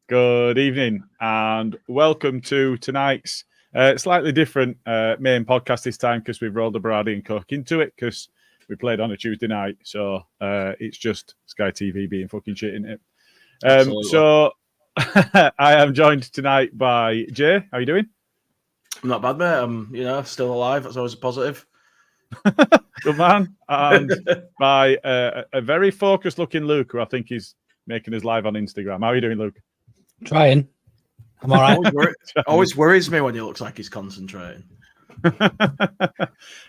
Good evening and welcome to tonight's slightly different main podcast this time because we've rolled a brandy and coke into it because we played on a Tuesday night. So it's just Sky TV being fucking shit, isn't it? So I am joined tonight by Jay. How are you doing? I'm not bad, mate. I'm, still alive. That's always a positive. Good man. And by a very focused looking Luke, who I think is making us live on Instagram. How are you doing, Luke? Trying. I'm all right. Always worries me when he looks like he's concentrating.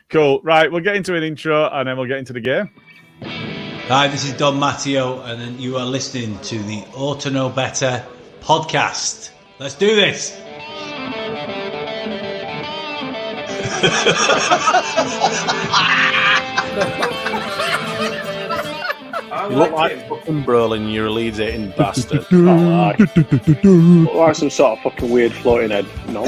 Cool. Right, we'll get into an intro and then we'll get into the game. Hi, this is Don Matteo, and you are listening to the Ought to Know Better podcast. Let's do this. You look like fucking Brolin, you're a Leeds eating bastard. Look like some sort of fucking weird floating head. No.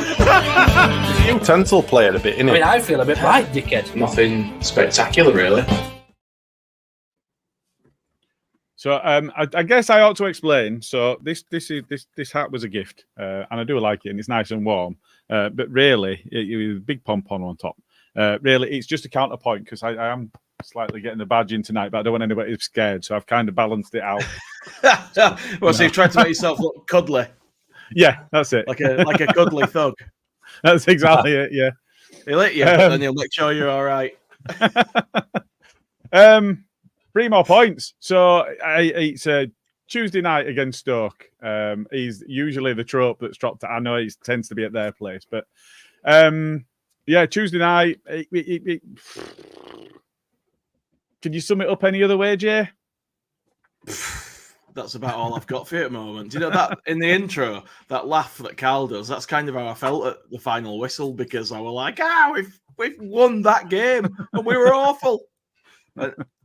You utensil player a bit, innit? I mean, I feel a bit right, dickhead. Nothing spectacular, really. So I guess I ought to explain. So this hat was a gift, and I do like it, and it's nice and warm. But really, it was a big pom-pom on top. Really, it's just a counterpoint because I am slightly getting the badge in tonight, but I don't want anybody to be scared, so I've kind of balanced it out. So you've tried to make yourself look cuddly. Yeah, that's it. Like a cuddly thug. That's exactly it. Yeah. He'll hit you, but then he'll make sure you're all right. 3 more points. So it's a Tuesday night against Stoke. He's usually the trope that's dropped. I know he tends to be at their place, but yeah, Tuesday night. Can you sum it up any other way, Jay? That's about all I've got for you at the moment. Do you know that in the intro, that laugh that Carl does? That's kind of how I felt at the final whistle because I was like, we've won that game and we were awful.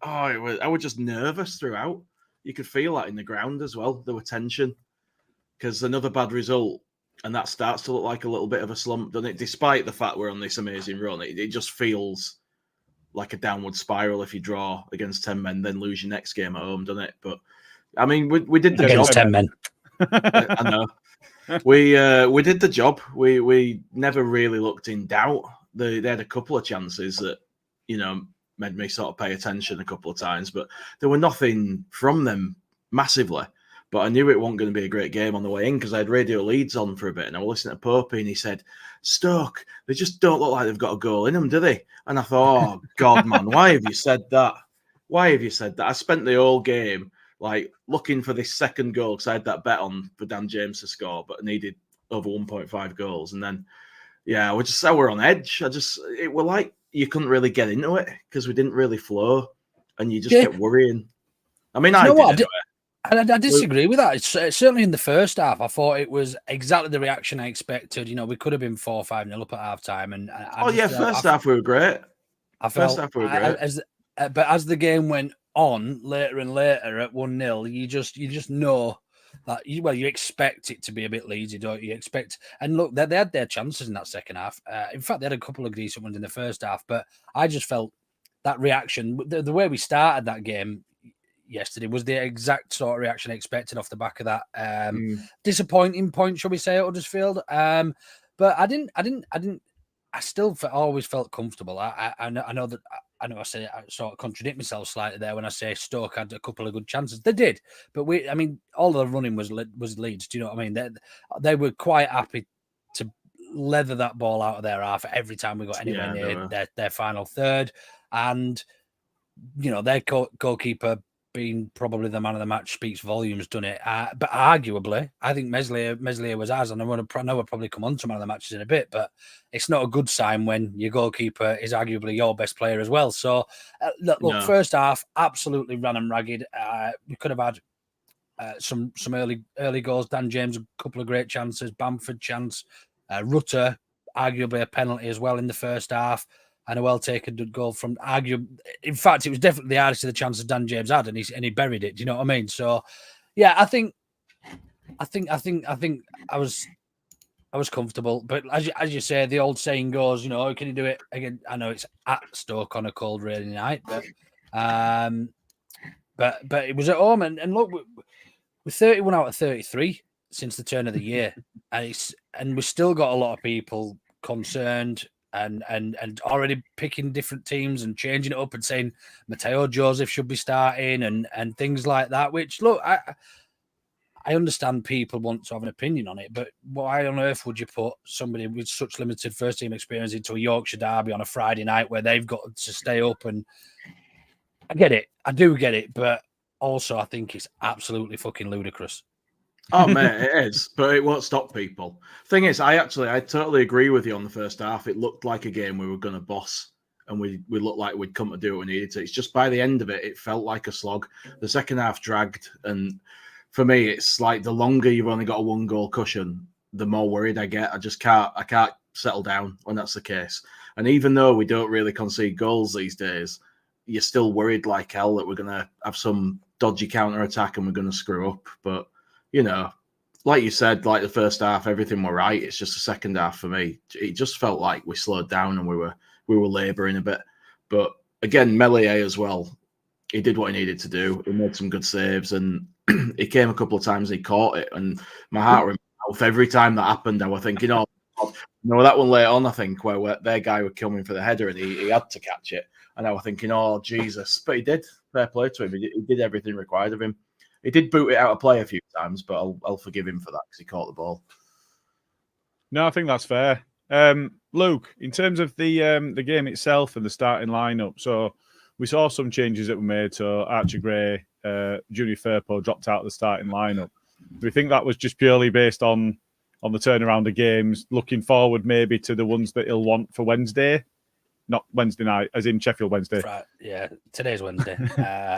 I was just nervous throughout. You could feel that in the ground as well. There was tension because another bad result, and that starts to look like a little bit of a slump, doesn't it? Despite the fact we're on this amazing run, it just feels like a downward spiral if you draw against 10 men, then lose your next game at home, doesn't it? But I mean, we did the against job. 10 men. I know. We did the job. We never really looked in doubt. They had a couple of chances that, made me sort of pay attention a couple of times, but there were nothing from them massively. But I knew it wasn't going to be a great game on the way in because I had Radio Leeds on for a bit and I was listening to Popey and he said, Stoke, they just don't look like they've got a goal in them, do they? And I thought, oh, God, man, why have you said that? Why have you said that? I spent the whole game like looking for this second goal because I had that bet on for Dan James to score, but I needed over 1.5 goals. And then, yeah, we're on edge. It were like you couldn't really get into it because we didn't really flow and you just kept worrying. I mean, I disagree with that. It's certainly in the first half, I thought it was exactly the reaction I expected. We could have been 4-5-0 up at half time. And first half we were great. But as the game went on later and later at 1-0, you just know that you expect it to be a bit Leedsy, don't you? And look, they had their chances in that second half. In fact, they had a couple of decent ones in the first half, but I just felt that reaction, the way we started that game yesterday was the exact sort of reaction I expected off the back of that disappointing point, shall we say, at Huddersfield. But I still always felt comfortable. I know I say I sort of contradict myself slightly there when I say Stoke had a couple of good chances. They did, but all the running was Leeds. Do you know what I mean? They were quite happy to leather that ball out of their half every time we got anywhere near their final third, and their goalkeeper being probably the man of the match speaks volumes, doesn't it? But arguably, I think Meslier was ours, and I know we'll probably come on to man of the matches in a bit, but it's not a good sign when your goalkeeper is arguably your best player as well. So, look, first half, absolutely ran and ragged. We could have had some early goals. Dan James, a couple of great chances. Bamford chance. Rutter, arguably a penalty as well in the first half. And a well-taken goal from in fact, it was definitely the hardest of the chances Dan James had, and he buried it. Do you know what I mean? So, yeah, I think I was comfortable. But as you say, the old saying goes, can you do it again? I know it's at Stoke on a cold, rainy night, but it was at home. And look, we're 31 out of 33. since the turn of the year, and we've still got a lot of people concerned and already picking different teams and changing it up and saying Mateo Joseph should be starting and things like that. Which, look, I understand people want to have an opinion on it, but why on earth would you put somebody with such limited first team experience into a Yorkshire derby on a Friday night where they've got to stay up? And I get it. I do get it. But also, I think it's absolutely fucking ludicrous. Oh, mate, it is. But it won't stop people. Thing is, I totally agree with you on the first half. It looked like a game we were going to boss. And we looked like we'd come to do what we needed to. It's just by the end of it, it felt like a slog. The second half dragged, and for me, it's like the longer you've only got a 1-goal cushion, the more worried I get. I can't settle down when that's the case. And even though we don't really concede goals these days, you're still worried like hell that we're going to have some dodgy counter-attack and we're going to screw up. But, you know, like you said, like the first half, everything were right. It's just the second half for me. It just felt like we slowed down and we were labouring a bit. But again, Meslier as well, he did what he needed to do. He made some good saves and he came a couple of times and he caught it. And my heart went off every time that happened. I was thinking, that one later on, I think, where their guy was coming for the header and he had to catch it. And I was thinking, oh, Jesus. But he did. Fair play to him. He did everything required of him. He did boot it out of play a few times, but I'll forgive him for that because he caught the ball. No, I think that's fair. Luke, in terms of the game itself and the starting lineup, so we saw some changes that were made. So Archie Gray, Junior Firpo dropped out of the starting lineup. Do we think that was just purely based on the turnaround of games, looking forward maybe to the ones that he'll want for Wednesday? Not Wednesday night, as in Sheffield Wednesday. Yeah, today's Wednesday.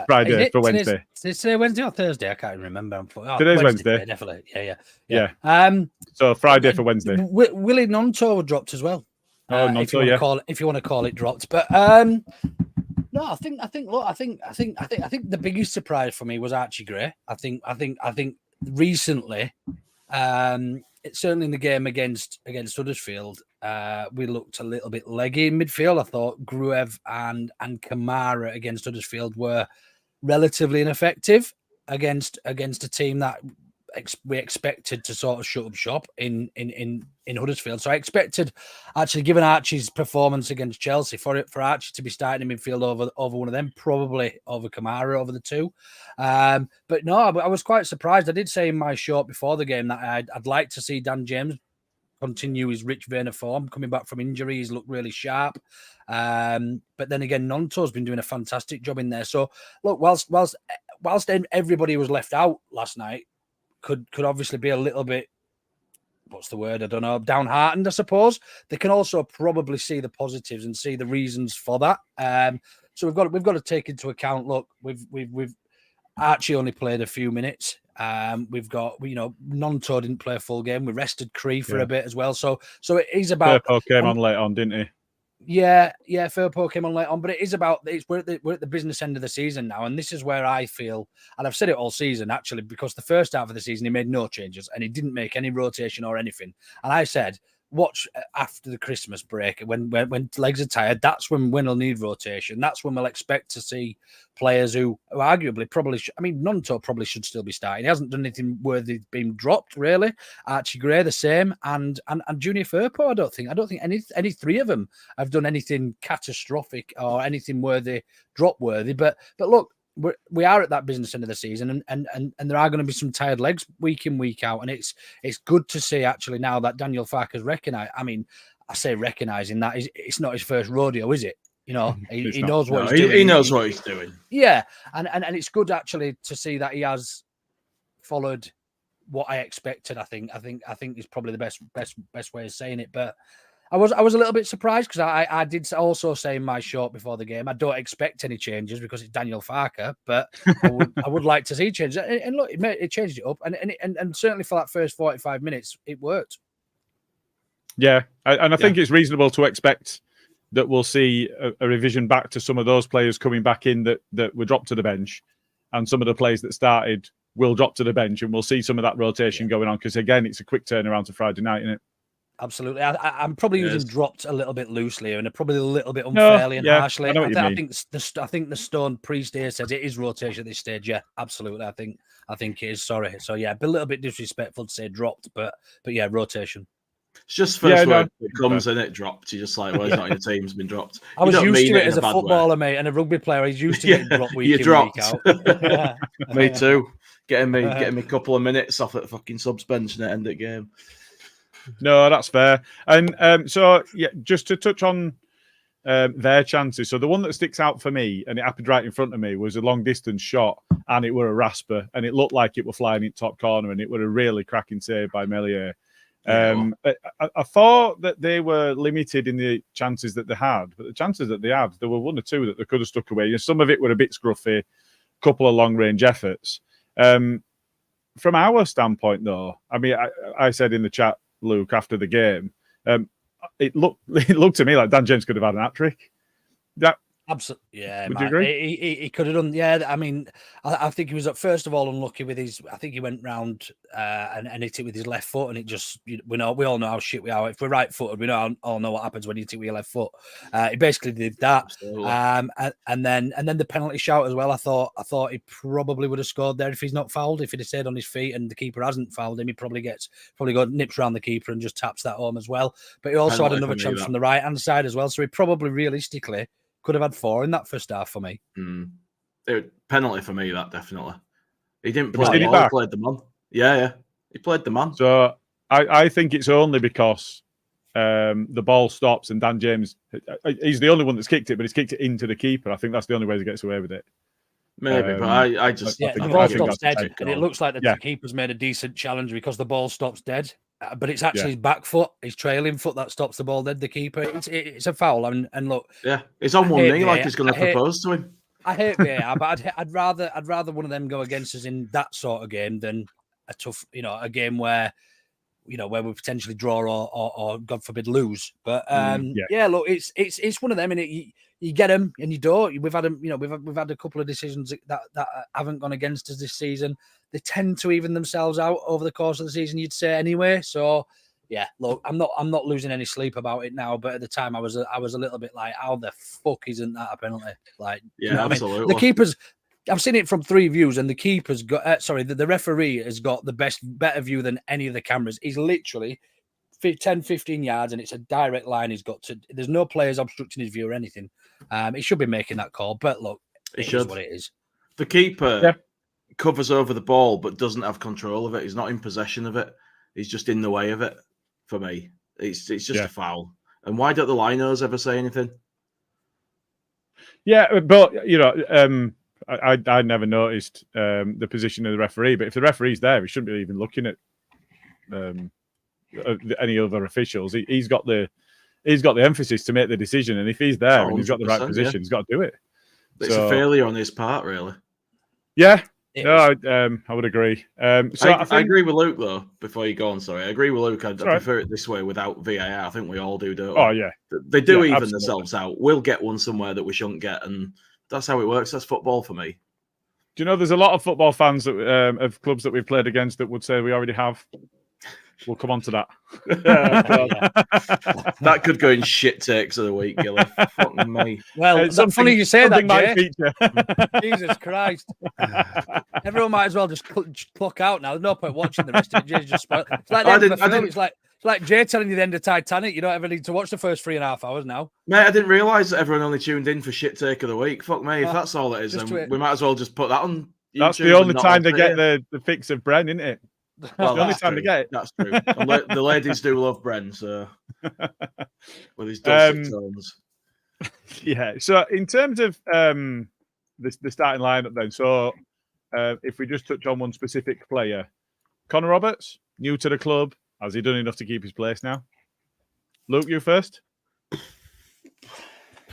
Friday for Wednesday. Is today Wednesday or Thursday? I can't remember. Today's Wednesday. Definitely. Yeah. So Friday for Wednesday. Willie Nonto dropped as well. Nonto, if you want to call it dropped, but no, I think the biggest surprise for me was Archie Gray. I think recently, certainly in the game against Huddersfield, we looked a little bit leggy in midfield. I thought Gruev and Kamara against Huddersfield were relatively ineffective against a team that we expected to sort of shut up shop in Huddersfield. So I expected, actually, given Archie's performance against Chelsea, for Archie to be starting in midfield over one of them, probably over Kamara, over the two. But no, I was quite surprised. I did say in my short before the game that I'd like to see Dan James continue his rich vein of form. Coming back from injury, he's looked really sharp. But then again, Nonto's been doing a fantastic job in there. So look, whilst everybody was left out last night, could obviously be a little bit, what's the word? I don't know, downhearted, I suppose. They can also probably see the positives and see the reasons for that. So we've got to take into account. Look, we've Archie only played a few minutes. We've got, Nonto didn't play a full game. We rested Cree for a bit as well. So it is about. Firpo came on late on, didn't he? Yeah, Firpo came on late on, but it is about, we're at the business end of the season now, and this is where I feel, and I've said it all season actually, because the first half of the season he made no changes and he didn't make any rotation or anything, and I said, watch after the Christmas break when legs are tired, that's when we'll need rotation. That's when we'll expect to see players who arguably probably Nonto probably should still be starting. He hasn't done anything worthy being dropped, really. Archie Gray the same, and Junior Firpo, I don't think any three of them have done anything catastrophic or anything drop worthy. But look, we are at that business end of the season, and there are going to be some tired legs week in, week out, and it's good to see actually now that Daniel Farke's recognised. I say recognising that it's not his first rodeo, is it? He knows what he's doing. He knows what he's doing. Yeah, and it's good actually to see that he has followed what I expected. I think is probably the best way of saying it, but. I was a little bit surprised because I did also say in my short before the game, I don't expect any changes because it's Daniel Farke, but I would like to see changes. And look, it changed it up, and certainly for that first 45 minutes, it worked. Yeah, and I think it's reasonable to expect that we'll see a revision back to some of those players coming back in that were dropped to the bench, and some of the players that started will drop to the bench, and we'll see some of that rotation going on because again, it's a quick turnaround to Friday night, isn't it? Absolutely. I'm probably using dropped a little bit loosely and probably a little bit unfairly and harshly. I think the Stone priest here says it is rotation at this stage. Yeah, absolutely. I think it is. Sorry. So yeah, a little bit disrespectful to say dropped, but yeah, rotation. It's just first word that comes in, it dropped. You're just like, well, he's not in the team, he's been dropped. I was used to it as a footballer, mate, and a rugby player. He's used to getting dropped week in, week out. Me too. Getting me a couple of minutes off at the fucking subs bench and end the game. No, that's fair. And so, yeah, just to touch on their chances. So the one that sticks out for me, and it happened right in front of me, was a long distance shot, and it were a rasper, and it looked like it were flying in top corner, and it were a really cracking save by Melier. I thought that they were limited in the chances that they had, but the chances that they had, there were one or two that they could have stuck away. Some of it were a bit scruffy, a couple of long-range efforts. From our standpoint, though, I mean, I said in the chat, Luke, after the game, it looked to me like Dan James could have had an hat-trick. Absolutely, yeah. Would you agree? He could have done. Yeah, I mean, I think he was first of all unlucky with his. I think he went round and hit it with his left foot, and it just we all know how shit we are. If we're right-footed, we all know what happens when you hit it with your left foot. He basically did that, and then the penalty shout as well. I thought he probably would have scored there if he's not fouled. If he'd have stayed on his feet and the keeper hasn't fouled him, he probably nips around the keeper and just taps that home as well. But he also had another chance from the right-hand side as well, so he probably realistically could have had 4 in that first half for me. Penalty for me, that definitely. He didn't play the ball, he played the man. Yeah. He played the man. So I think it's only because the ball stops and Dan James, he's the only one that's kicked it, but he's kicked it into the keeper. I think that's the only way he gets away with it. Maybe, but I just... Yeah, the ball stops dead, and it looks like the keeper's made a decent challenge because the ball stops dead. But it's actually his back foot, his trailing foot that stops the ball dead. The keeper, it's a foul. And look, yeah, it's on one knee like he's going to propose to him. I hate VAR, but I'd rather one of them go against us in that sort of game than a tough, a game where where we potentially draw or God forbid lose. But look, it's one of them, and you get them and you don't. We've had them, we've had a couple of decisions that haven't gone against us this season. They tend to even themselves out over the course of the season, you'd say anyway. So yeah, look, I'm not losing any sleep about it now, but at the time I was a little bit like, how the fuck isn't that a penalty? Like, absolutely. I mean? The keepers, I've seen it from 3 views, and the keeper's got the referee has got better view than any of the cameras. He's literally 10-15 yards, and it's a direct line. There's no players obstructing his view or anything. He should be making that call, but look, it is what it is. The keeper covers over the ball but doesn't have control of it. He's not in possession of it. He's just in the way of it. For me, it's just a foul. And why don't the linos ever say anything? Yeah, but I never noticed the position of the referee. But if the referee's there, he shouldn't be even looking at any other officials. He's got the emphasis to make the decision, and if he's there and he's got the right position, he's got to do it. It's a failure on his part, really. Yeah. I would agree. I agree with Luke, though, before you go on, sorry. I agree with Luke. I prefer it this way without VAR. I think we all do, don't we? Oh, yeah. They do even themselves out. We'll get one somewhere that we shouldn't get, and that's how it works. That's football for me. Do you know there's a lot of football fans that of clubs that we've played against that would say we already have? We'll come on to that. That could go in shit takes of the week, Gilly. Fucking me. Well, it's funny you say that, Jay. Jesus Christ. Everyone might as well just clock out now. There's no point watching the rest of it. Jay's just spoiled. It's like the end of the film. It's like Jay telling you the end of Titanic. You don't ever need to watch the first 3.5 hours now. Mate, I didn't realise that everyone only tuned in for shit take of the week. Fuck me. If that's all it is, then we might as well just put that on YouTube. That's the only time they get the fix of Bren, isn't it? Well, the only time to get it. That's true. The ladies do love Bren, so with his dulcet tones. Yeah. So in terms of the starting lineup, then, so if we just touch on one specific player, Connor Roberts, new to the club, has he done enough to keep his place now? Luke, you first.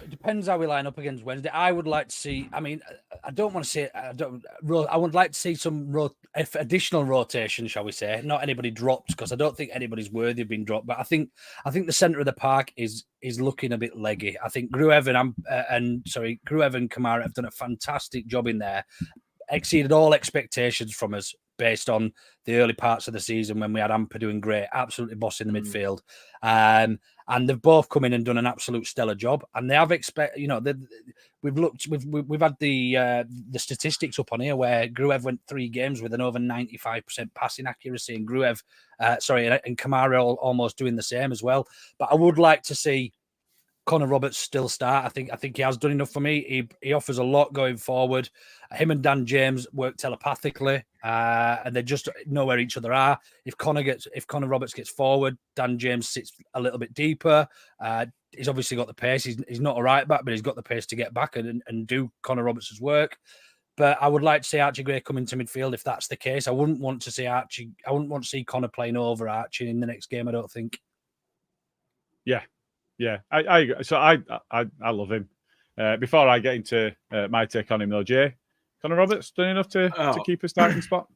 It depends how we line up against Wednesday. I would like to see. I mean, I don't want to say. I would like to see some additional rotation, shall we say? Not anybody dropped, because I don't think anybody's worthy of being dropped. But I think the centre of the park is looking a bit leggy. I think Grueven and Kamara have done a fantastic job in there. Exceeded all expectations from us. based on the early parts of the season when we had Amper doing great, absolutely bossing the midfield. And they've both come in and done an absolute stellar job. And they have we've had the statistics up on here where Gruev went 3 games with an over 95% passing accuracy, and and Kamara almost doing the same as well. But I would like to see Connor Roberts still start. I think he has done enough for me. He offers a lot going forward. Him and Dan James work telepathically, and they just know where each other are. If Connor Roberts gets forward, Dan James sits a little bit deeper. He's obviously got the pace. He's not a right back, but he's got the pace to get back and do Connor Roberts' work. But I would like to see Archie Gray come into midfield if that's the case. I wouldn't want to see Connor playing over Archie in the next game, I don't think. Yeah, I love him. Before I get into my take on him, though, Jay, Connor Roberts done enough to keep a starting spot?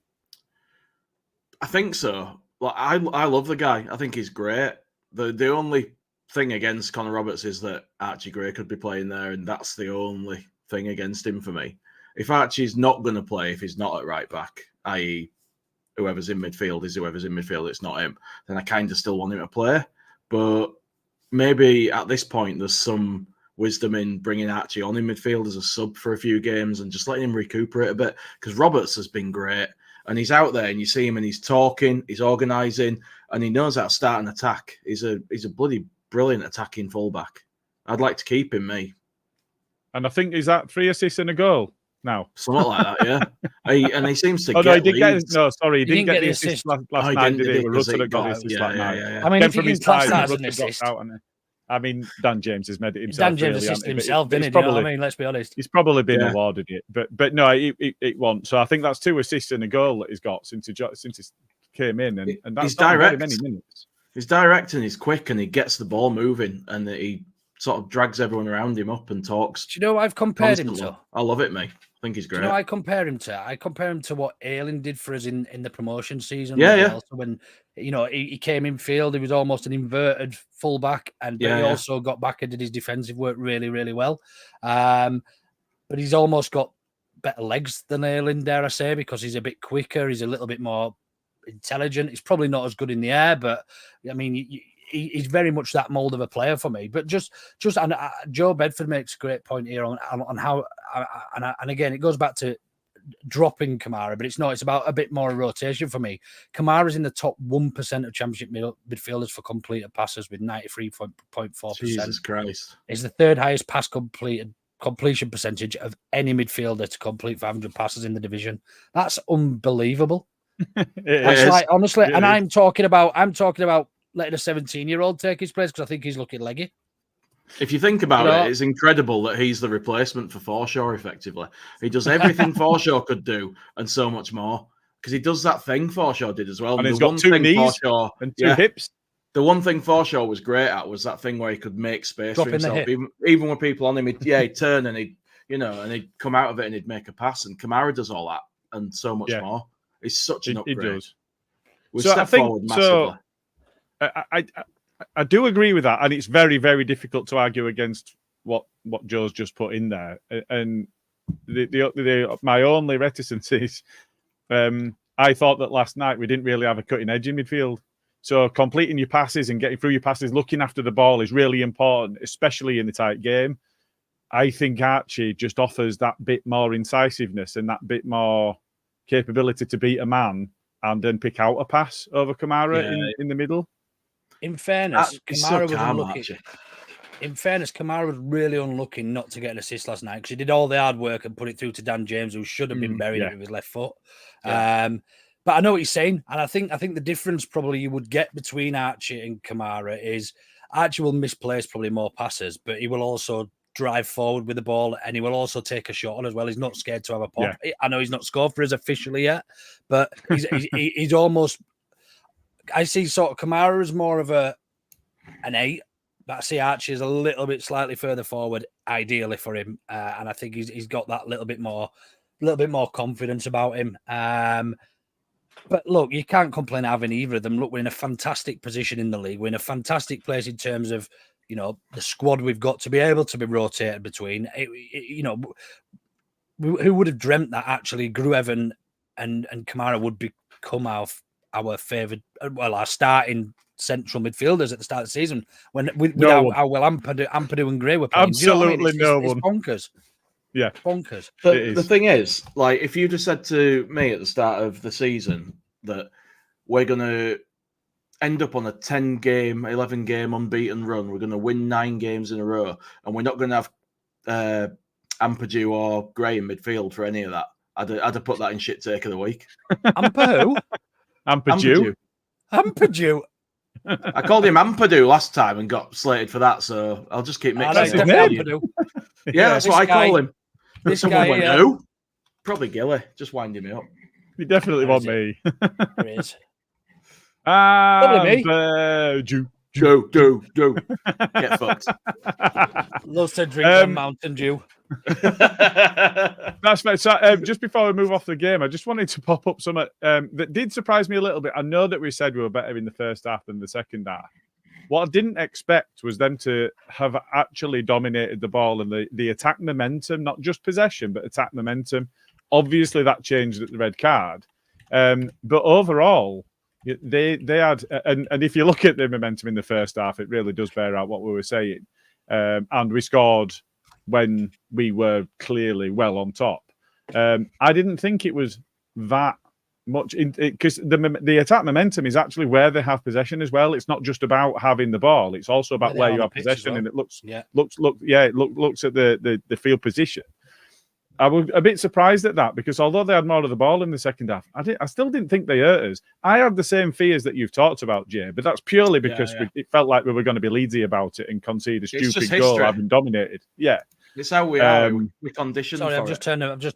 I think so. Like, I love the guy. I think he's great. The only thing against Connor Roberts is that Archie Gray could be playing there, and that's the only thing against him for me. If Archie's not going to play, if he's not at right back, i.e. whoever's in midfield is whoever's in midfield, it's not him, then I kind of still want him to play. But maybe at this point there's some wisdom in bringing Archie on in midfield as a sub for a few games and just letting him recuperate a bit, because Roberts has been great and he's out there and you see him and he's talking, he's organising, and he knows how to start an attack. He's a bloody brilliant attacking fullback. I'd like to keep him, me. And I think, is that 3 assists and a goal now? Something like that, yeah. And he seems to he didn't get the assist last night, did he? Rutter got the assist last night. Yeah. I mean, if you can class that as an assist. I mean, Dan James has made it himself. Dan James assisted himself, didn't he? I mean, let's be honest. He's probably been awarded it, but no, it won't. So I think that's 2 assists and a goal that he's got since he came in, and that's not very many minutes. He's direct and he's quick and he gets the ball moving and he sort of drags everyone around him up and talks. Do you know what I've compared him to? I love it, mate. I think he's great. Do you know what I compare him to? I compare him to what Ayling did for us in the promotion season. Yeah. Also when he came in field, he was almost an inverted fullback, but he also got back and did his defensive work really, really well. But he's almost got better legs than Ayling, dare I say, because he's a bit quicker. He's a little bit more intelligent. He's probably not as good in the air, but I mean, he's very much that mold of a player for me. But and Joe Bedford makes a great point here on how, and again, it goes back to dropping Kamara, but it's about a bit more rotation for me. Kamara's in the top 1% of championship midfielders for completed passes with 93.4%. Jesus Christ. He's the 3rd highest pass completion percentage of any midfielder to complete 500 passes in the division. That's unbelievable. That's like, honestly, and I'm talking about letting a 17-year-old take his place because I think he's looking leggy. If you think about it, it's incredible that he's the replacement for Forshaw, effectively. He does everything Forshaw could do and so much more, because he does that thing Forshaw did as well. And he's got 2 knees and 2 hips. The one thing Forshaw was great at was that thing where he could make space for himself. Even with people on him, he'd turn and he'd come out of it and he'd make a pass. And Kamara does all that and so much more. He's such an upgrade. He does. We've stepped forward massively. I do agree with that, and it's very, very difficult to argue against what Joe's just put in there. And my only reticence is, I thought that last night we didn't really have a cutting edge in midfield. So completing your passes and getting through your passes, looking after the ball is really important, especially in the tight game. I think Archie just offers that bit more incisiveness and that bit more capability to beat a man and then pick out a pass over Kamara in the middle. In fairness, Kamara was unlucky. In fairness, Kamara was really unlucky not to get an assist last night because he did all the hard work and put it through to Dan James, who should have been buried with his left foot. Yeah. But I know what he's saying, and I think the difference probably you would get between Archie and Kamara is Archie will misplace probably more passes, but he will also drive forward with the ball, and he will also take a shot on as well. He's not scared to have a pop. Yeah. I know he's not scored for us officially yet, but he's almost. I see sort of Kamara as more of an 8, but I see Archie as a little bit slightly further forward, ideally for him, and I think he's got that little bit more confidence about him. But look, you can't complain having either of them. Look, we're in a fantastic position in the league. We're in a fantastic place in terms of the squad we've got to be able to be rotated between. Who would have dreamt that actually Gruev and Kamara would be become our favoured, our starting central midfielders at the start of the season when without how well Ampadu and Gray were playing. Absolutely, you know what I mean? It's bonkers. Yeah, bonkers. The thing is, like, if you just said to me at the start of the season that we're going to end up on a 10-game, 11-game unbeaten run, we're going to win 9 games in a row, and we're not going to have Ampadu or Gray in midfield for any of that, I'd have put that in shit take of the week. Ampadu? Ampadu? Ampadu? I called him Ampadu last time and got slated for that, so I'll just keep mixing that's it up. Ampadu. Yeah, that's what I call him. This Someone guy, went, who? Probably Gilly, just winding me up. You definitely want me. There is. Joe. Get fucked. Loves to drink on Mountain Dew. That's fair. So, just before we move off the game, I just wanted to pop up something that did surprise me a little bit. I know that we said we were better in the first half than the second half. What I didn't expect was them to have actually dominated the ball and the attack momentum, not just possession, but attack momentum. Obviously, that changed at the red card. But overall, they had, and if you look at the momentum in the first half, it really does bear out what we were saying. And we scored when we were clearly well on top. I didn't think it was that much because the attack momentum is actually where they have possession as well. It's not just about having the ball; it's also about where you have possession, and it looks at the field position. I was a bit surprised at that because although they had more of the ball in the second half, I still didn't think they hurt us. I had the same fears that you've talked about, Jay, but that's purely because it felt like we were going to be Leedsy about it and concede a stupid goal having dominated. Yeah, it's how we are. We conditioned. Sorry, I've just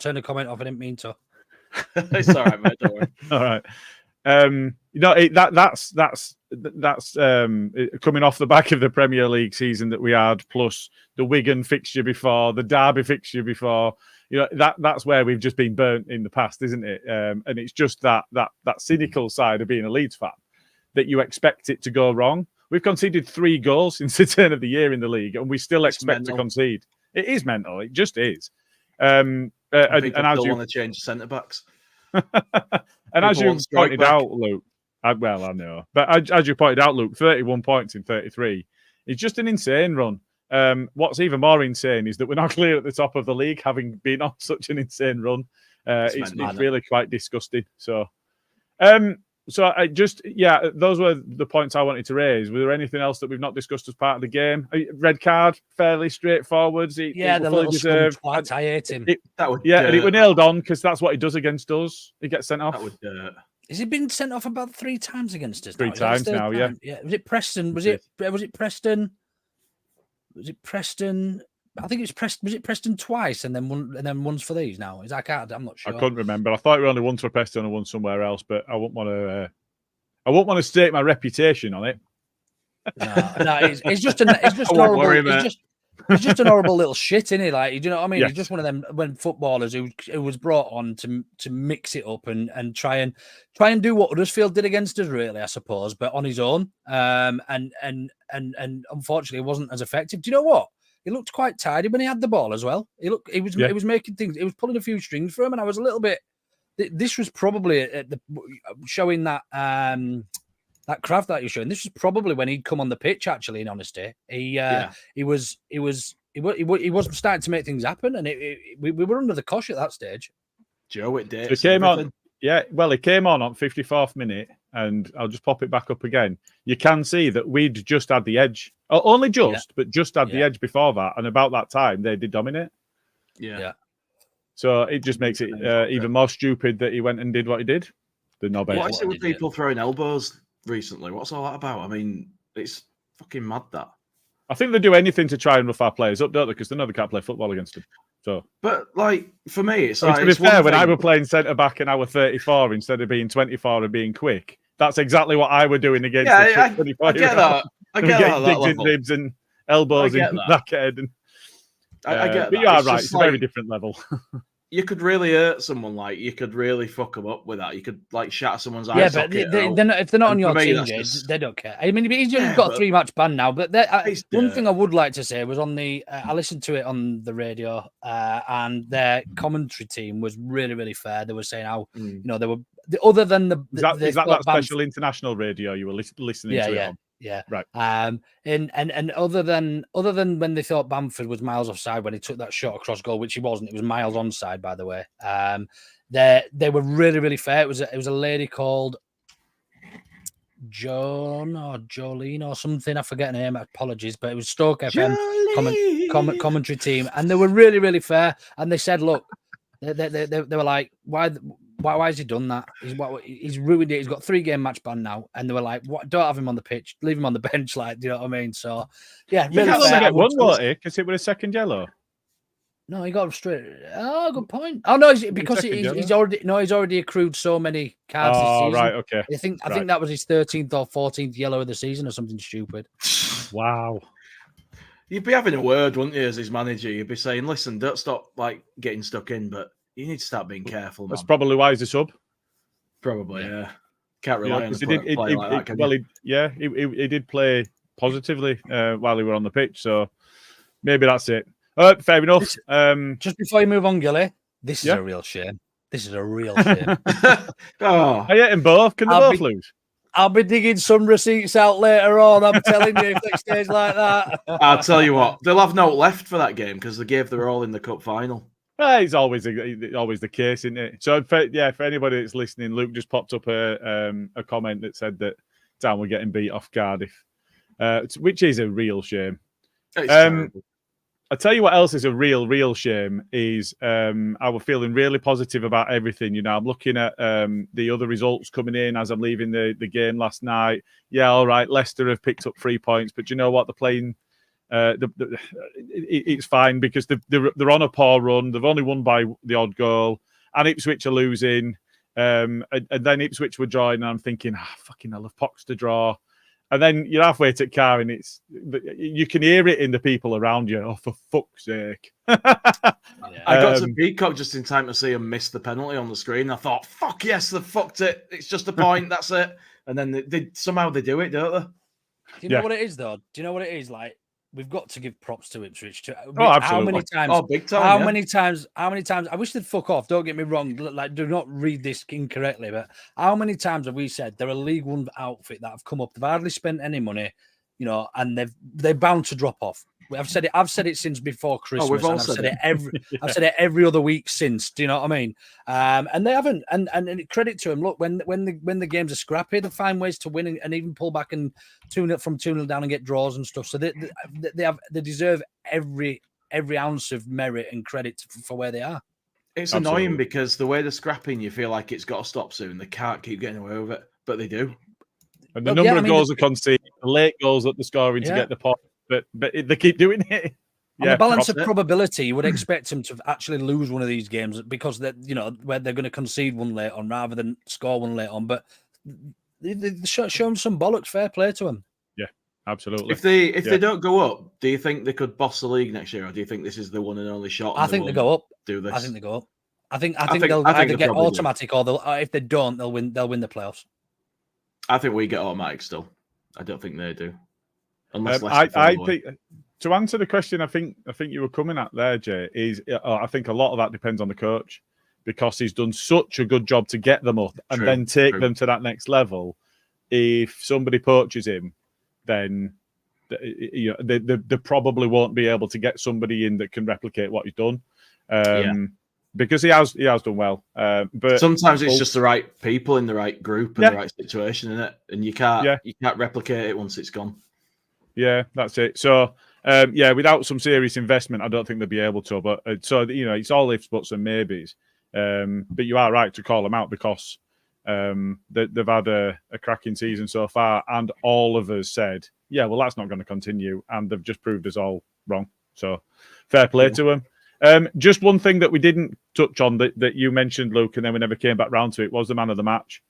turned a comment off. I didn't mean to. It's all right, mate. Don't worry. All right. That's coming off the back of the Premier League season that we had, plus the Wigan fixture before, the Derby fixture before. That's where we've just been burnt in the past, isn't it? And it's just that cynical side of being a Leeds fan that you expect it to go wrong. We've conceded 3 goals since the turn of the year in the league, and we still expect to concede. It is mental. It just is. And as you want to change centre backs, and as you pointed out, Luke. I know, but as you pointed out, Luke, 31 points in 33. It's just an insane run. What's even more insane is that we're now clear at the top of the league, having been on such an insane run. It's really quite disgusting. So I just, those were the points I wanted to raise. Was there anything else that we've not discussed as part of the game? Red card, fairly straightforward. The little deserved. I hate him. And it was nailed on because that's what he does against us. He gets sent off. That would. Has he been sent off about 3 times against us? 3 times now, yeah. Was it Preston? Was it Preston? Was it Preston? I think it was Preston. Was it Preston twice and then once for these? Now I'm not sure. I couldn't remember. I thought it were only once for Preston and once somewhere else, but I wouldn't want to. I wouldn't want to stake my reputation on it. No, it's just horrible. He's just an horrible little shit, isn't he? Like, you know what I mean? Yes. He's just one of them when footballers who was brought on to mix it up and try and do what Huddersfield did against us, really, I suppose, but on his own. And unfortunately, it wasn't as effective. Do you know what? He looked quite tidy when he had the ball as well. He was making things. He was pulling a few strings for him, and I was a little bit. This was probably showing that that craft that you're showing. This was probably when he'd come on the pitch. Actually, in honesty, he was starting to make things happen, and we were under the cosh at that stage. Joe, it did. It came on. Yeah, well, it came on 54th minute, and I'll just pop it back up again. You can see that we'd just had the edge. Only just, but just had the edge before that. And about that time, they did dominate. Yeah. So it just makes it even more stupid that he went and did what he did. What is it with people throwing elbows recently? What's all that about? I mean, it's fucking mad, that. I think they do anything to try and rough our players up, don't they? Because they know they can't play football against them. So, but like for me, it's like, to be fair, when I were playing centre back and I was 34 instead of being 24 and being quick, that's exactly what I were doing against. I get that. I get that level. Ribs and elbows in the back head. I get that. But you are right. It's a very different level. you could really hurt someone. Like you could really fuck them up with that. You could like shatter someone's eye. Yeah, but they're not, if they're not on your team, they don't care. I mean, he's got a 3-match ban now. But one thing I would like to say was on the I listened to it on the radio, and their commentary team was really, really fair. They were saying how they were other than the is that special international radio you were listening to it on? Yeah, right. And other than when they thought Bamford was miles offside when he took that shot across goal, which he wasn't, it was miles onside, by the way. They were really, really fair. It was a lady called Joan or Jolene or something. I forget her name. Apologies, but it was Stoke FM commentary team, and they were really, really fair. And they said, look, they were like, why has he done that? He's ruined it. He's got 3-game match ban now. And they were like, what? Don't have him on the pitch. Leave him on the bench. Like, do you know what I mean? So, yeah. You can't only get one, won't he? Because it was a second yellow. No, he got him straight. Oh, good point. Oh, no, because he's already accrued so many cards this season. Right, okay. I think that was his 13th or 14th yellow of the season or something stupid. Wow. You'd be having a word, wouldn't you, as his manager? You'd be saying, listen, don't stop like getting stuck in, but you need to start being careful, man. That's probably why he's a sub. Probably, yeah. Can't rely on he did play positively while he were on the pitch, so maybe that's it. Fair enough. Just before you move on, Gilly, this is a real shame. This is a real shame. I hate them both. Can they both lose? I'll be digging some receipts out later on. I'm telling you, if it stays like that. I'll tell you what, they'll have no left for that game because they gave their all in the cup final. It's always the case, isn't it? So, for anybody that's listening, Luke just popped up a comment that said that Town were getting beat off Cardiff, which is a real shame. I tell you what else is a real shame is I was feeling really positive about everything. You know, I'm looking at the other results coming in as I'm leaving the game last night. Yeah, all right, Leicester have picked up 3 points, but you know what? They're playing. It's fine because they're on a poor run. They've only won by the odd goal, and Ipswich are losing. And then Ipswich were drawing, and I'm thinking, fucking hell, have Pox to draw. And then you're halfway to car, and you can hear it in the people around you. Oh, for fuck's sake! I got to Peacock just in time to see him miss the penalty on the screen. I thought, fuck yes, they fucked it. It's just a point. That's it. And then they somehow they do it, don't they? Do you know what it is, though? Do you know what it is like? We've got to give props to Ipswich. Absolutely. How many times? Big time. How many times? I wish they'd fuck off. Don't get me wrong. Like, do not read this incorrectly. But how many times have we said they're a League One outfit that have come up? They've hardly spent any money, and they're bound to drop off. I've said it since before Christmas. I've said it every other week since. Do you know what I mean? And they haven't. And credit to them. Look, when the games are scrappy, they find ways to win and even pull back and 2-0 down and get draws and stuff. So they deserve every ounce of merit and credit for where they are. It's annoying because the way they're scrapping, you feel like it's got to stop soon. They can't keep getting away with it, but they do. And the number of goals are conceded, the late goals that they're scoring to get the pot. But they keep doing it. On the balance of probability, you would expect them to actually lose one of these games because where they're going to concede one late on rather than score one late on. But they've shown some bollocks. Fair play to them. Yeah, absolutely. If they don't go up, do you think they could boss the league next year, or do you think this is the one and only shot? I think they go up. Do this? I think they go up. I think they'll either get automatic or if they don't, they'll win the playoffs. I think we get automatic still. I don't think they do. I think to answer the question, I think you were coming at there, Jay. I think a lot of that depends on the coach because he's done such a good job to get them up and then take them to that next level. If somebody poaches him, then they probably won't be able to get somebody in that can replicate what he's done. Because he has done well, but sometimes it's just the right people in the right group and the right situation, isn't it? And you can't replicate it once it's gone. Yeah, that's it. So, without some serious investment, I don't think they'll be able to. But it's all ifs, buts, and maybes. But you are right to call them out because they've had a cracking season so far, and all of us said, "Yeah, well, that's not going to continue," and they've just proved us all wrong. So, fair play to them. Just one thing that we didn't touch on that you mentioned, Luke, and then we never came back round to it was the man of the match.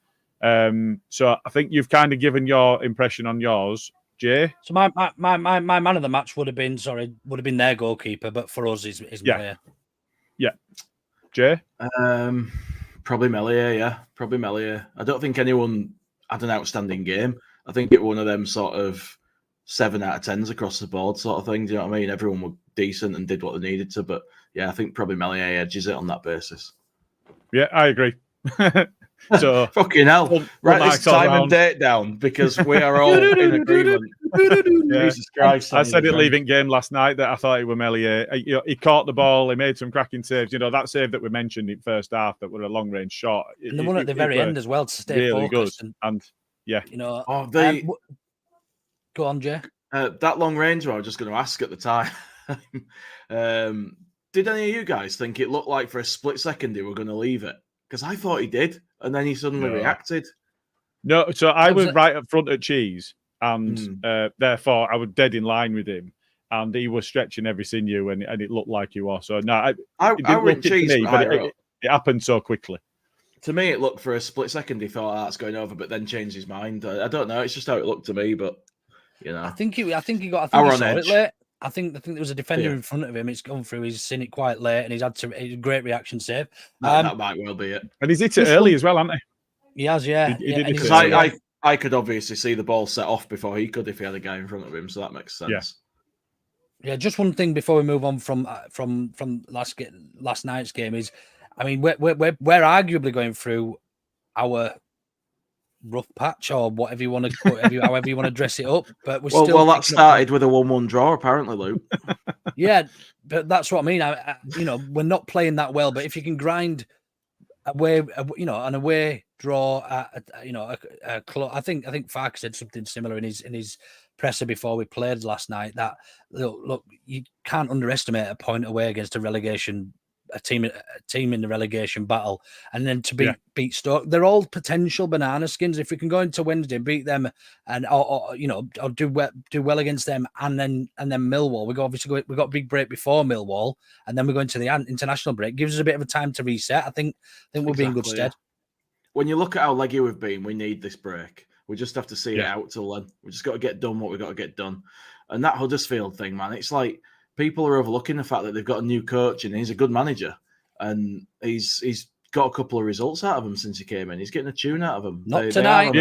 So I think you've kind of given your impression on yours. Jay? So my man of the match would have been their goalkeeper, but for us is Meyer. Yeah. Jay? Probably Melier, yeah. Probably Melier. I don't think anyone had an outstanding game. I think it was one of them sort of 7 out of 10s across the board sort of thing. Do you know what I mean? Everyone were decent and did what they needed to. But yeah, I think probably Melier edges it on that basis. Yeah, I agree. So fucking hell. Write this time and date down because we are all in agreement. Yeah. Jesus Christ. I said it leaving game last night that I thought it was Melier. He caught the ball, he made some cracking saves. That save that we mentioned in first half that were a long range shot. And the one at the very end as well to stay really focused. Good. And yeah. Go on, Jay. That long range one I was just going to ask at the time. Did any of you guys think it looked like for a split second they were going to leave it? Because I thought he did, and then he suddenly reacted. No, so I was right up front at Cheese, and therefore I was dead in line with him, and he was stretching every sinew, and it looked like he was. So no, I went Cheese, it happened so quickly. To me, it looked for a split second he thought that's going over, but then changed his mind. I don't know. It's just how it looked to me, but I think he saw it late. I think there was a defender in front of him. It's gone through. He's seen it quite late, and he's had a great reaction save. That might well be it. And he's hit it early as well, hasn't he? He has, yeah. Because I could obviously see the ball set off before he could if he had a guy in front of him, so that makes sense. Yeah. Just one thing before we move on from last night's game is, I mean, we're arguably going through our rough patch or whatever you want to however you want to dress it up, but we're still that started with a 1-1 draw apparently, Luke. Yeah, but that's what I mean. We're not playing that well, but if you can grind away, an away draw I think Fark said something similar in his presser before we played last night, that look, you can't underestimate a point away against a team in the relegation battle, and then to beat Stoke. They're all potential banana skins. If we can go into Wednesday, beat them, and or do well against them, and then Millwall. We got a big break before Millwall, and then we go into the international break. Gives us a bit of a time to reset. I think we'll be in good stead. When you look at how leggy we've been, we need this break. We just have to see it out till then. We just got to get done what we got to get done. And that Huddersfield thing, man, it's like people are overlooking the fact that they've got a new coach and he's a good manager, and he's got a couple of results out of them since he came in. He's getting a tune out of them. Not tonight.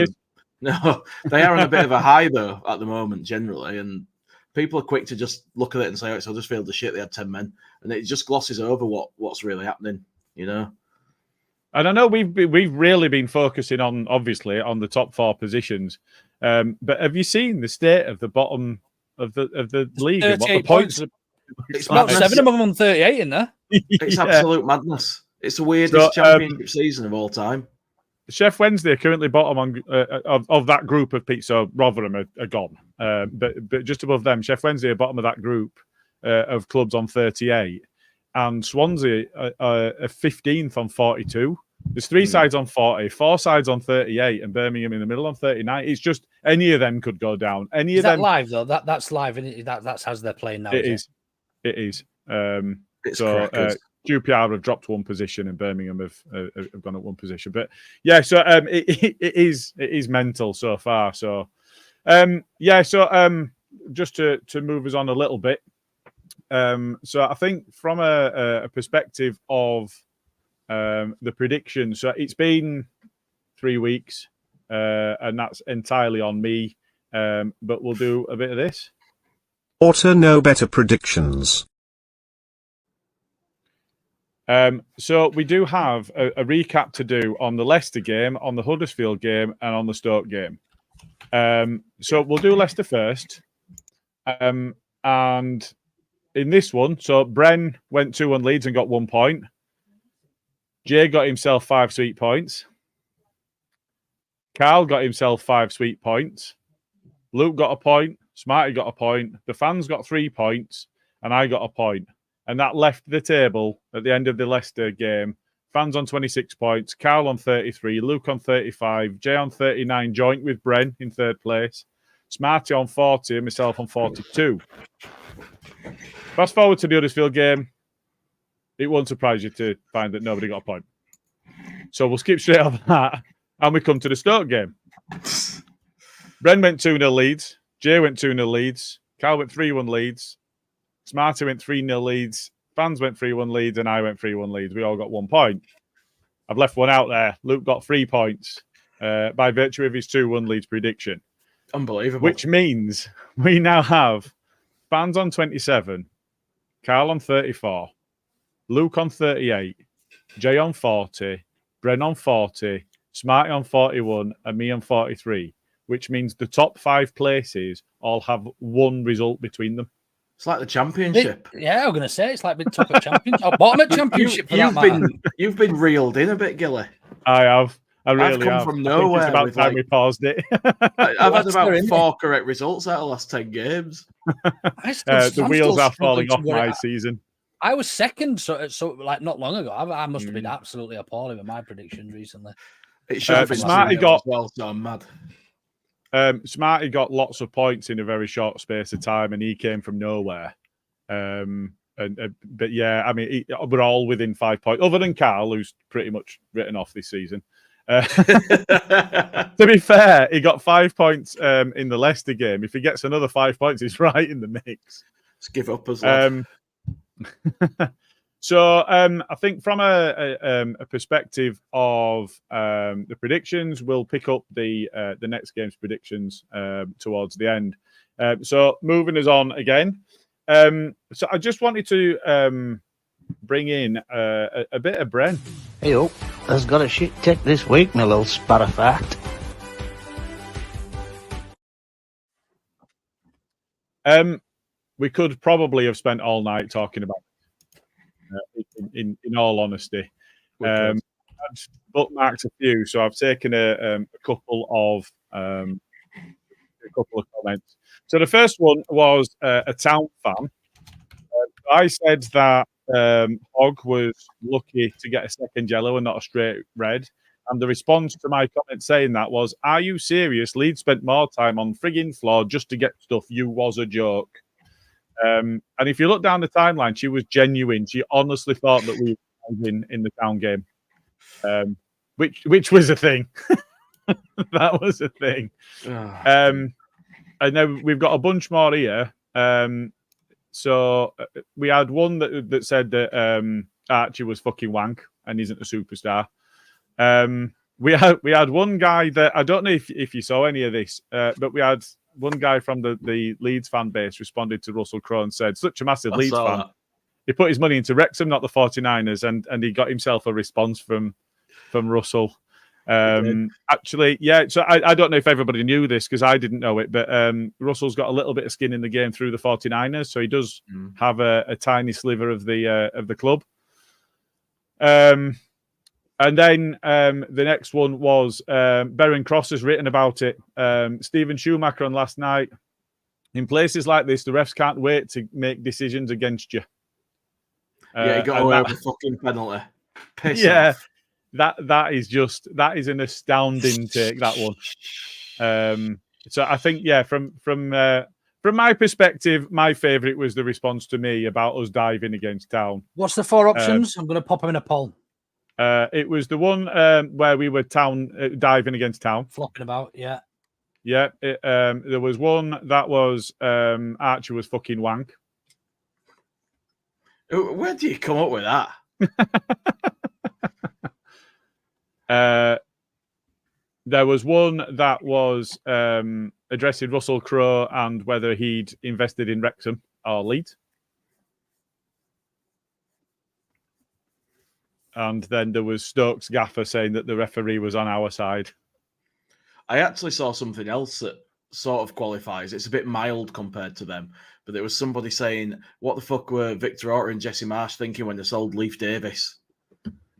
They are on a bit of a high though at the moment generally, and people are quick to just look at it and say, "Oh, it's Huddersfield the shit. They had 10 men," and it just glosses over what's really happening, And I know we've really been focusing on the top 4 positions, but have you seen the state of the bottom of the league and what the points? It's about 7 of them on 38 in there. It's absolute madness. It's the weirdest championship season of all time. Sheffield Wednesday are currently bottom of that group of people. So Rotherham are gone, but just above them, Sheffield Wednesday are bottom of that group of clubs on 38, and Swansea are 15th on 42. There's 3 sides on 40, 4 sides on 38, and Birmingham in the middle on 39. It's just any of them could go down. Is that live though? That's live, isn't it? That's as they're playing now. It is. It's so QPR have dropped 1 position, and Birmingham have gone up 1 position. But yeah, so it is mental so far. So just to move us on a little bit. So I think from a perspective of the prediction, so it's been 3 weeks, and that's entirely on me. But we'll do a bit of this. No better predictions. So we do have a recap to do on the Leicester game, on the Huddersfield game, and on the Stoke game. So we'll do Leicester first. And in this one, so Bren went 2-1 Leeds and got 1 point. Jay got himself 5 sweet points. Carl got himself 5 sweet points. Luke got a point. Smarty got a point. The fans got 3 points. And I got a point. And that left the table at the end of the Leicester game. Fans on 26 points. Carl on 33. Luke on 35. Jay on 39, joint with Bren in 3rd place. Smarty on 40 and myself on 42. Fast forward to the Huddersfield game. It won't surprise you to find that nobody got a point. So we'll skip straight over that. And we come to the Stoke game. Bren went 2-0 Leeds. Jay went 2-0 Leeds. Carl went 3-1 Leeds. Smarty went 3-0 Leeds. Fans went 3-1 Leeds and I went 3-1 Leeds. We all got 1 point. I've left one out there. Luke got 3 points by virtue of his 2-1 Leeds prediction. Unbelievable. Which means we now have Fans on 27, Carl on 34, Luke on 38, Jay on 40, Bren on 40, Smarty on 41, and me on 43, which means the top 5 places all have 1 result between them. It's like the championship. Yeah, I'm going to say it's like being top at championship or bottom at championship. You've been reeled in a bit, Gilly. I have. I really I've come have. from nowhere. It's about time we paused it. I've had about 4 correct results out of the last 10 games. The wheels are falling off my season. I was second, so like not long ago. I must have been absolutely appalling with my predictions recently. It should have been Smarty got as well, so I'm mad. Smarty got lots of points in a very short space of time, and he came from nowhere. But yeah, I mean, we're all within 5 points, other than Carl, who's pretty much written off this season. To be fair, he got 5 points in the Leicester game. If he gets another 5 points, he's right in the mix. Let's give up as well. So I think from a perspective of the predictions, we'll pick up the next game's predictions towards the end. So moving us on again. So I just wanted to bring in a bit of Bren. Hey, has got a shit tick this week, my little spat of fact. We could probably have spent all night talking about it, in all honesty. I've bookmarked a few, so I've taken a couple of comments. So the first one was a Town fan. I said that Hogg was lucky to get a second yellow and not a straight red. And the response to my comment saying that was, "Are you serious? Leeds spent more time on frigging floor just to get stuff. You was a joke." And if you look down the timeline, she was genuine. She honestly thought that we were in the Town game, which was a thing. That was a thing. And then we've got a bunch more here. So we had one that said that Archie was fucking wank and isn't a superstar. We had one guy that I don't know if you saw any of this, but we had one guy from the Leeds fan base responded to Russell Crowe and said, "Such a massive Leeds fan. That. He put his money into Wrexham, not the 49ers," and he got himself a response from Russell. Actually, yeah. So I don't know if everybody knew this because I didn't know it, but Russell's got a little bit of skin in the game through the 49ers, so he does have a tiny sliver of the club. And then the next one was Berren Cross has written about it. Stephen Schumacher on last night. In places like this, the refs can't wait to make decisions against you. Yeah, he got away with a fucking penalty. Piss off. That is an astounding take, that one. So I think, yeah, from my perspective, my favourite was the response to me about us diving against Town. What's the 4 options? I'm going to pop them in a poll. It was the one where we were diving against Town. Flopping about, yeah. Yeah, there was one that was Archie was fucking wank. Where do you come up with that? There was one that was addressing Russell Crowe and whether he'd invested in Wrexham or Leeds. And then there was Stoke's gaffer saying that the referee was on our side. I actually saw something else that sort of qualifies. It's a bit mild compared to them, but there was somebody saying, "What the fuck were Victor Orta and Jesse Marsh thinking when they sold Leif Davis?"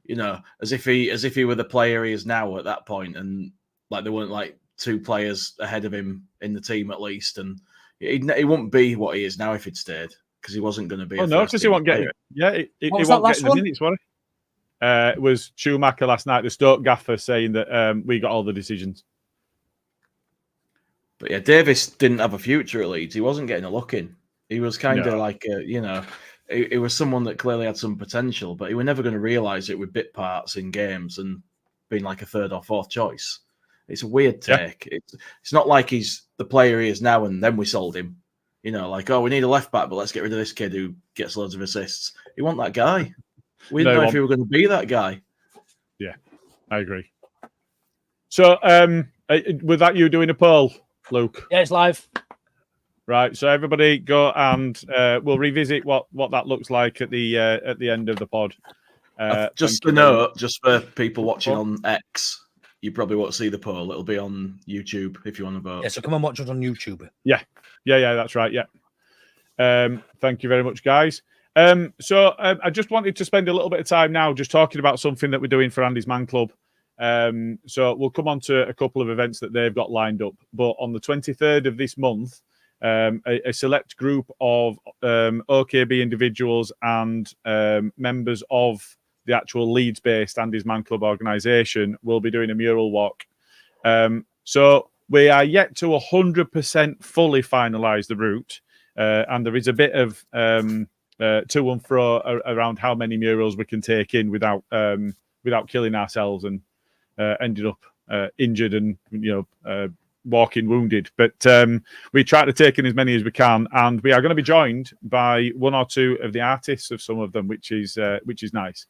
You know, as if he were the player he is now at that point, and like there weren't like 2 players ahead of him in the team at least, and he wouldn't be what he is now if he'd stayed because he wasn't going to be. Oh no, because he won't get it. Yeah, he won't get in the minutes, was he? It was Schumacher last night, the Stoke gaffer, saying that we got all the decisions. But yeah, Davis didn't have a future at Leeds. He wasn't getting a look in. He was kind of like, it was someone that clearly had some potential, but he was never going to realise it with bit parts in games and being like a 3rd or 4th choice. It's a weird take. Yeah. It's not like he's the player he is now and then we sold him. You know, like, oh, we need a left back, but let's get rid of this kid who gets loads of assists. You want that guy. We didn't know if he were going to be that guy. Yeah, I agree. So, with that, you doing a poll, Luke? Yeah, it's live. Right. So everybody go and we'll revisit what that looks like at the end of the pod. Just a note, just for people watching on X, you probably won't see the poll. It'll be on YouTube if you want to vote. Yeah, so come and watch us on YouTube. Yeah, that's right. Yeah. Thank you very much, guys. So I just wanted to spend a little bit of time now just talking about something that we're doing for Andy's Man Club. So we'll come on to a couple of events that they've got lined up. But on the 23rd of this month, a select group of OKB individuals and members of the actual Leeds-based Andy's Man Club organisation will be doing a mural walk. So we are yet to 100% fully finalise the route, and there is a bit of to and fro around how many murals we can take in without killing ourselves and ended up injured and walking wounded. But we try to take in as many as we can, and we are going to be joined by one or two of the artists of some of them, which is nice.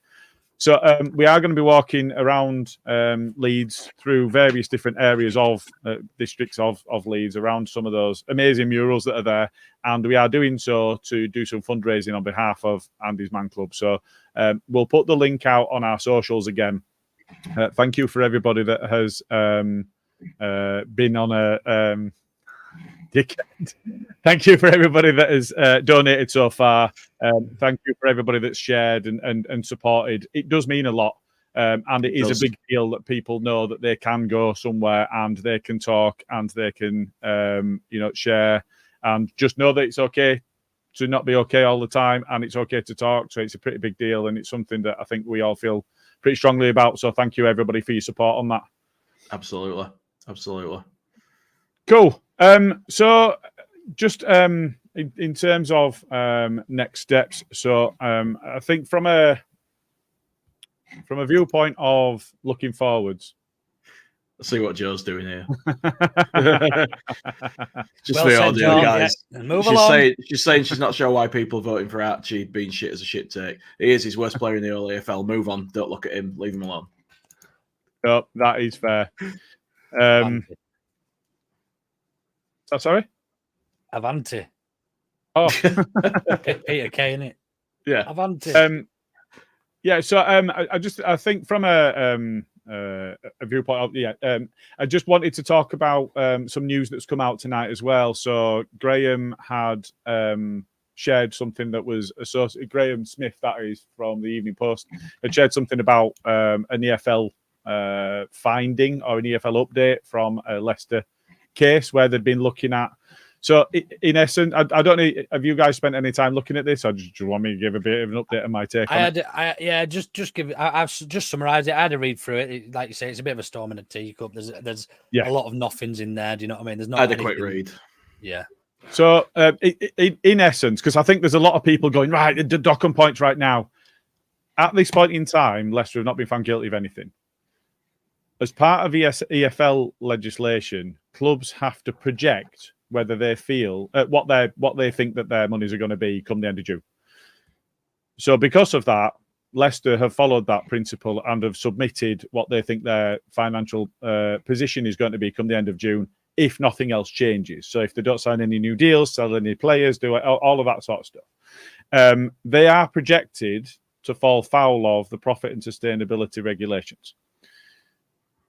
So we are going to be walking around Leeds through various different areas of districts of Leeds, around some of those amazing murals that are there, and we are doing so to do some fundraising on behalf of Andy's Man Club. So we'll put the link out on our socials again. Thank you for everybody that has been on a thank you for everybody that has donated so far. Thank you for everybody that's shared and supported. It does mean a lot, and it is a big deal that people know that they can go somewhere and they can talk and they can share, and just know that it's okay to not be okay all the time, and it's okay to talk. So it's a pretty big deal, and it's something that I think we all feel pretty strongly about. So thank you everybody for your support on that. Absolutely. Cool. So just in terms of next steps, so I think from a viewpoint of looking forwards. Let's see what Joe's doing here. Just well for the said, audio, John. guys. Yeah. Move along. She's saying she's not sure why people voting for Archie being shit as a shit take. He is his worst player in the whole AFL. Move on. Don't look at him. Leave him alone. Oh, that is fair. Sorry? Avanti. Oh. Peter Kay, innit? Yeah. Avanti. So I think from a viewpoint of I just wanted to talk about some news that's come out tonight as well. So Graham had shared something that was associated. Graham Smith, that is, from the Evening Post, had shared something about an EFL finding or an EFL update from a Leicester case where they'd been looking at. So in essence, I don't know, have you guys spent any time looking at this, or do you want me to give a bit of an update on my take on it? Just give it. I've just summarised it. I had a read through it. Like you say, it's a bit of a storm in a teacup. There's a lot of nothings in there. Do you know what I mean? There's not. I had a quick read. Yeah. So in essence, because I think there's a lot of people going, right, the Dockham points right now. At this point in time, Leicester have not been found guilty of anything. As part of EFL legislation, clubs have to project whether they feel what they think that their monies are going to be come the end of June. So because of that, Leicester have followed that principle and have submitted what they think their financial position is going to be come the end of June, if nothing else changes. So if they don't sign any new deals, sell any players, do all of that sort of stuff, they are projected to fall foul of the profit and sustainability regulations.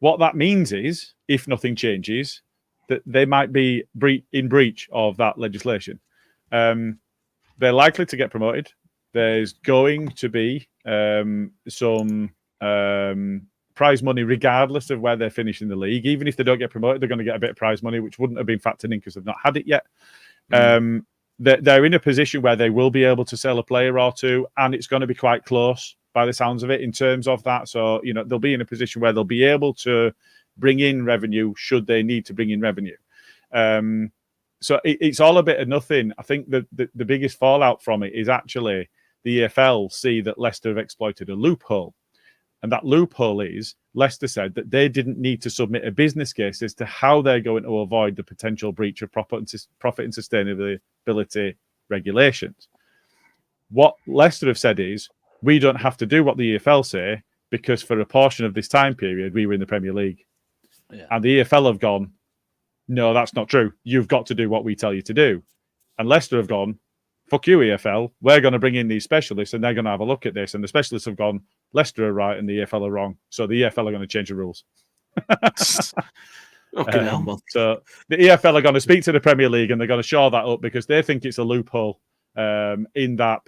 What that means is, if nothing changes, that they might be in breach of that legislation. They're likely to get promoted. There's going to be some prize money regardless of where they finish in the league. Even if they don't get promoted, they're going to get a bit of prize money, which wouldn't have been factored in because they've not had it yet. They're in a position where they will be able to sell a player or two, and it's going to be quite close by the sounds of it in terms of that. So, they'll be in a position where they'll be able to bring in revenue should they need to bring in revenue. So it's all a bit of nothing. I think the biggest fallout from it is actually the EFL see that Leicester have exploited a loophole. And that loophole is, Leicester said that they didn't need to submit a business case as to how they're going to avoid the potential breach of profit and sustainability regulations. What Leicester have said is, we don't have to do what the EFL say, because for a portion of this time period, we were in the Premier League. Yeah. And the EFL have gone, no, that's not true. You've got to do what we tell you to do. And Leicester have gone, fuck you, EFL. We're going to bring in these specialists and they're going to have a look at this. And the specialists have gone, Leicester are right and the EFL are wrong. So the EFL are going to change the rules. So the EFL are going to speak to the Premier League and they're going to shore that up because they think it's a loophole in that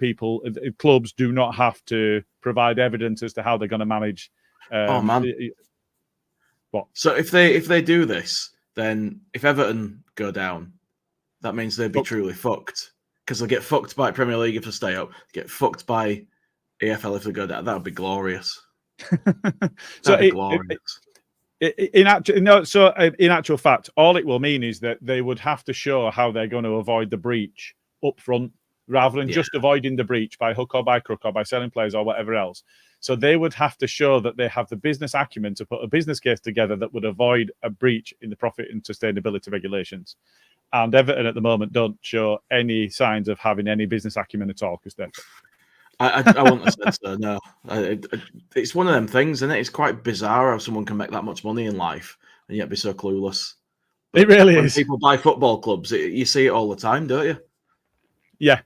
clubs do not have to provide evidence as to how they're going to manage. What? So if they do this, then if Everton go down, that means they'd be truly fucked. Because they'll get fucked by Premier League if they stay up, get fucked by EFL if they go down. That would be glorious. In actual fact, all it will mean is that they would have to show how they're going to avoid the breach up front, rather than just avoiding the breach by hook or by crook or by selling players or whatever else. So they would have to show that they have the business acumen to put a business case together that would avoid a breach in the profit and sustainability regulations. And Everton at the moment don't show any signs of having any business acumen at all. Because I wouldn't have said so, no. It's one of them things, isn't it? It's quite bizarre how someone can make that much money in life and yet be so clueless. But it really when is. People buy football clubs, you see it all the time, don't you? Yeah,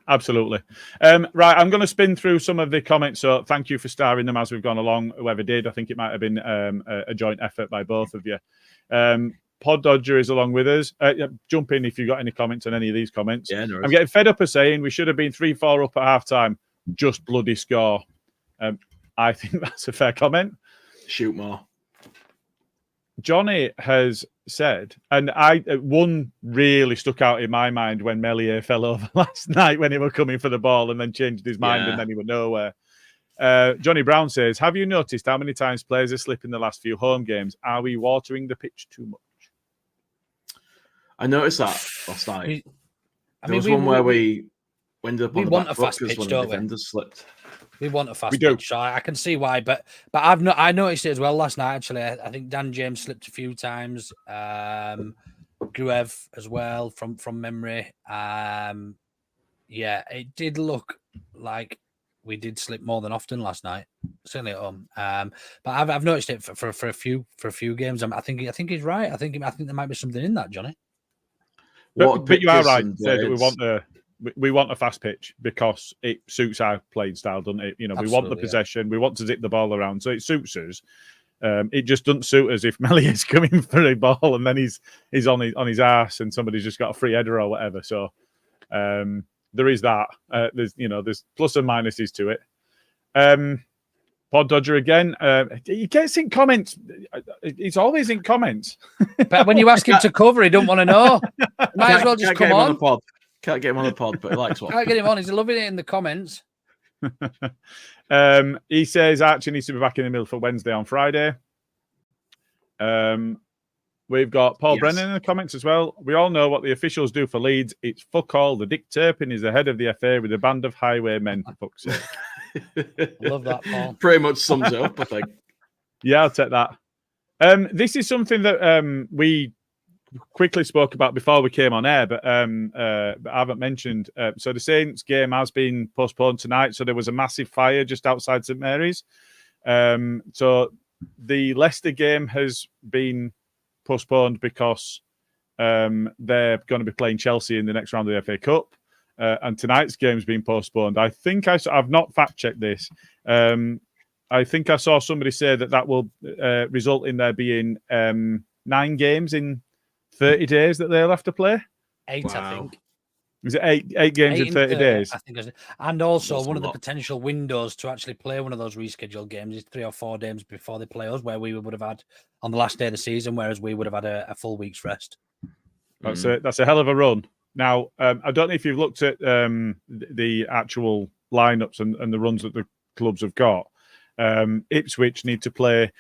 absolutely. Right, I'm going to spin through some of the comments. So thank you for starring them as we've gone along. Whoever did, I think it might have been a joint effort by both of you. Pod Dodger is along with us. Jump in if you've got any comments on any of these comments. Yeah, no, I'm getting fed up of saying we should have been 3-4 up at half-time. Just bloody score. I think that's a fair comment. Shoot more. Johnny has said, and one really stuck out in my mind when Melier fell over last night when he was coming for the ball and then changed his mind and then he was nowhere. Johnny Brown says, have you noticed how many times players are slipping the last few home games? Are we watering the pitch too much? I noticed that last night. There was one where we ended up on the want back a fast foot pitch, because don't one of the defenders slipped. We want a fast pitch. So I can see why, but I noticed it as well last night. Actually, I think Dan James slipped a few times. Gruev as well from memory. Yeah, it did look like we did slip more than often last night, certainly at home. But I've noticed it for a few games. I think he's right. I think there might be something in that, Johnny. But you are right. We want a fast pitch because it suits our playing style, doesn't it? You know, we want the possession. We want to zip the ball around, so it suits us. It just doesn't suit us if Melior's coming for a ball and then he's on his ass and somebody's just got a free header or whatever. So there is that. There's plus and minuses to it. Pod Dodger again. He gets in comments. He's always in comments. But when you ask him to cover, he don't want to know. Might as well just come on. Can't get him on the pod, but he likes one. Can't get him on. He's loving it in the comments. He says Archie needs to be back in the middle for Wednesday on Friday. We've got Paul Brennan in the comments as well. We all know what the officials do for Leeds. It's fuck all. The Dick Turpin is the head of the FA with a band of highwaymen, for fuck's sake. Love that, Paul. Pretty much sums it up, I think. Yeah, I'll take that. This is something that we quickly spoke about before we came on air, but I haven't mentioned. So the Saints game has been postponed tonight. So there was a massive fire just outside St Mary's. So the Leicester game has been postponed because they're going to be playing Chelsea in the next round of the FA Cup. And tonight's game's been postponed. I think I've not fact-checked this. I think I saw somebody say that will result in there being 9 games in 30 days that they'll have to play. 8, wow. I think. Is it 8 games in 30 days? I think. And also, one of the potential windows to actually play one of those rescheduled games is 3 or 4 days before they play us, where we would have had on the last day of the season, whereas we would have had a full week's rest. That's a hell of a run. Now, I don't know if you've looked at the actual lineups and the runs that the clubs have got. Ipswich need to play.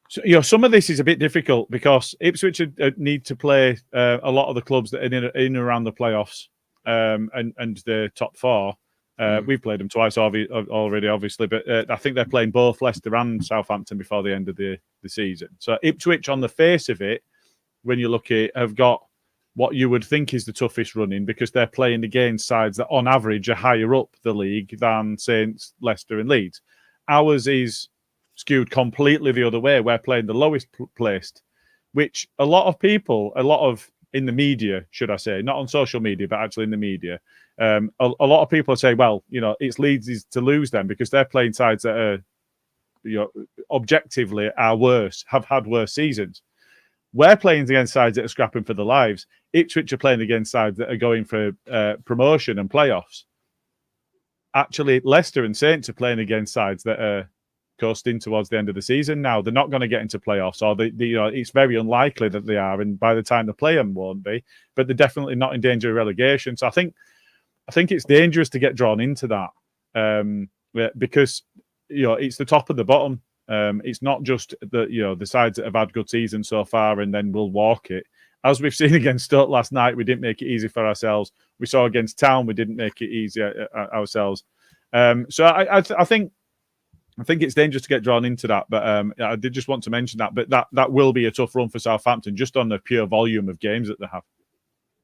So, some of this is a bit difficult because Ipswich need to play a lot of the clubs that are in and around the playoffs and the top 4. We've played them twice already, obviously, but I think they're playing both Leicester and Southampton before the end of the season. So Ipswich, on the face of it, when you look at it, have got what you would think is the toughest running because they're playing against sides that, on average, are higher up the league than Saints, Leicester, and Leeds. Ours is skewed completely the other way. We're playing the lowest placed, which a lot of in the media, should I say, not on social media, but actually in the media, a lot of people say, well, it's Leeds is to lose them because they're playing sides that are, objectively are worse, have had worse seasons. We're playing against sides that are scrapping for their lives. Ipswich are playing against sides that are going for promotion and playoffs. Actually, Leicester and Saints are playing against sides that are coasting towards the end of the season. Now they're not going to get into playoffs, or it's very unlikely that they are. And by the time they play them, won't be. But they're definitely not in danger of relegation. So I think it's dangerous to get drawn into that because it's the top and the bottom. It's not just the sides that have had good seasons so far and then will walk it. As we've seen against Stoke last night, we didn't make it easy for ourselves. We saw against Town, we didn't make it easy ourselves. So I think it's dangerous to get drawn into that. But I did just want to mention that. But that will be a tough run for Southampton, just on the pure volume of games that they have.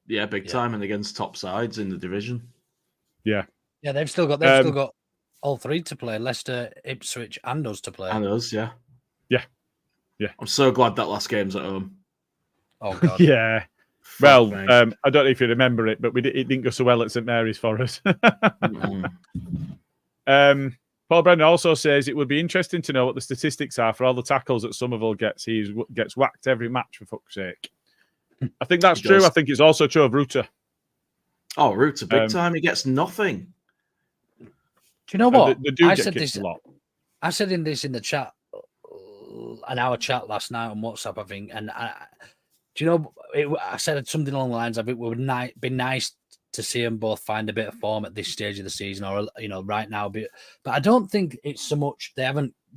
Yeah, big time, and against top sides in the division. Yeah, they've still got all three to play: Leicester, Ipswich, and us to play. And us, yeah. I'm so glad that last game's at home. Oh God, yeah. Well, I don't know if you remember it, but it didn't go so well at St Mary's for us. Paul Brennan also says it would be interesting to know what the statistics are for all the tackles that Somerville gets. He gets whacked every match, for fuck's sake. I think that's true. I think it's also true of Ruta. Oh, Ruta, big time. He gets nothing. Do you know what? They do get kicked a lot. I said in the chat, an hour chat last night on WhatsApp, I think, and do you know? I said something along the lines of it would be nice to see them both find a bit of form at this stage of the season, or right now. But I don't think it's so much they're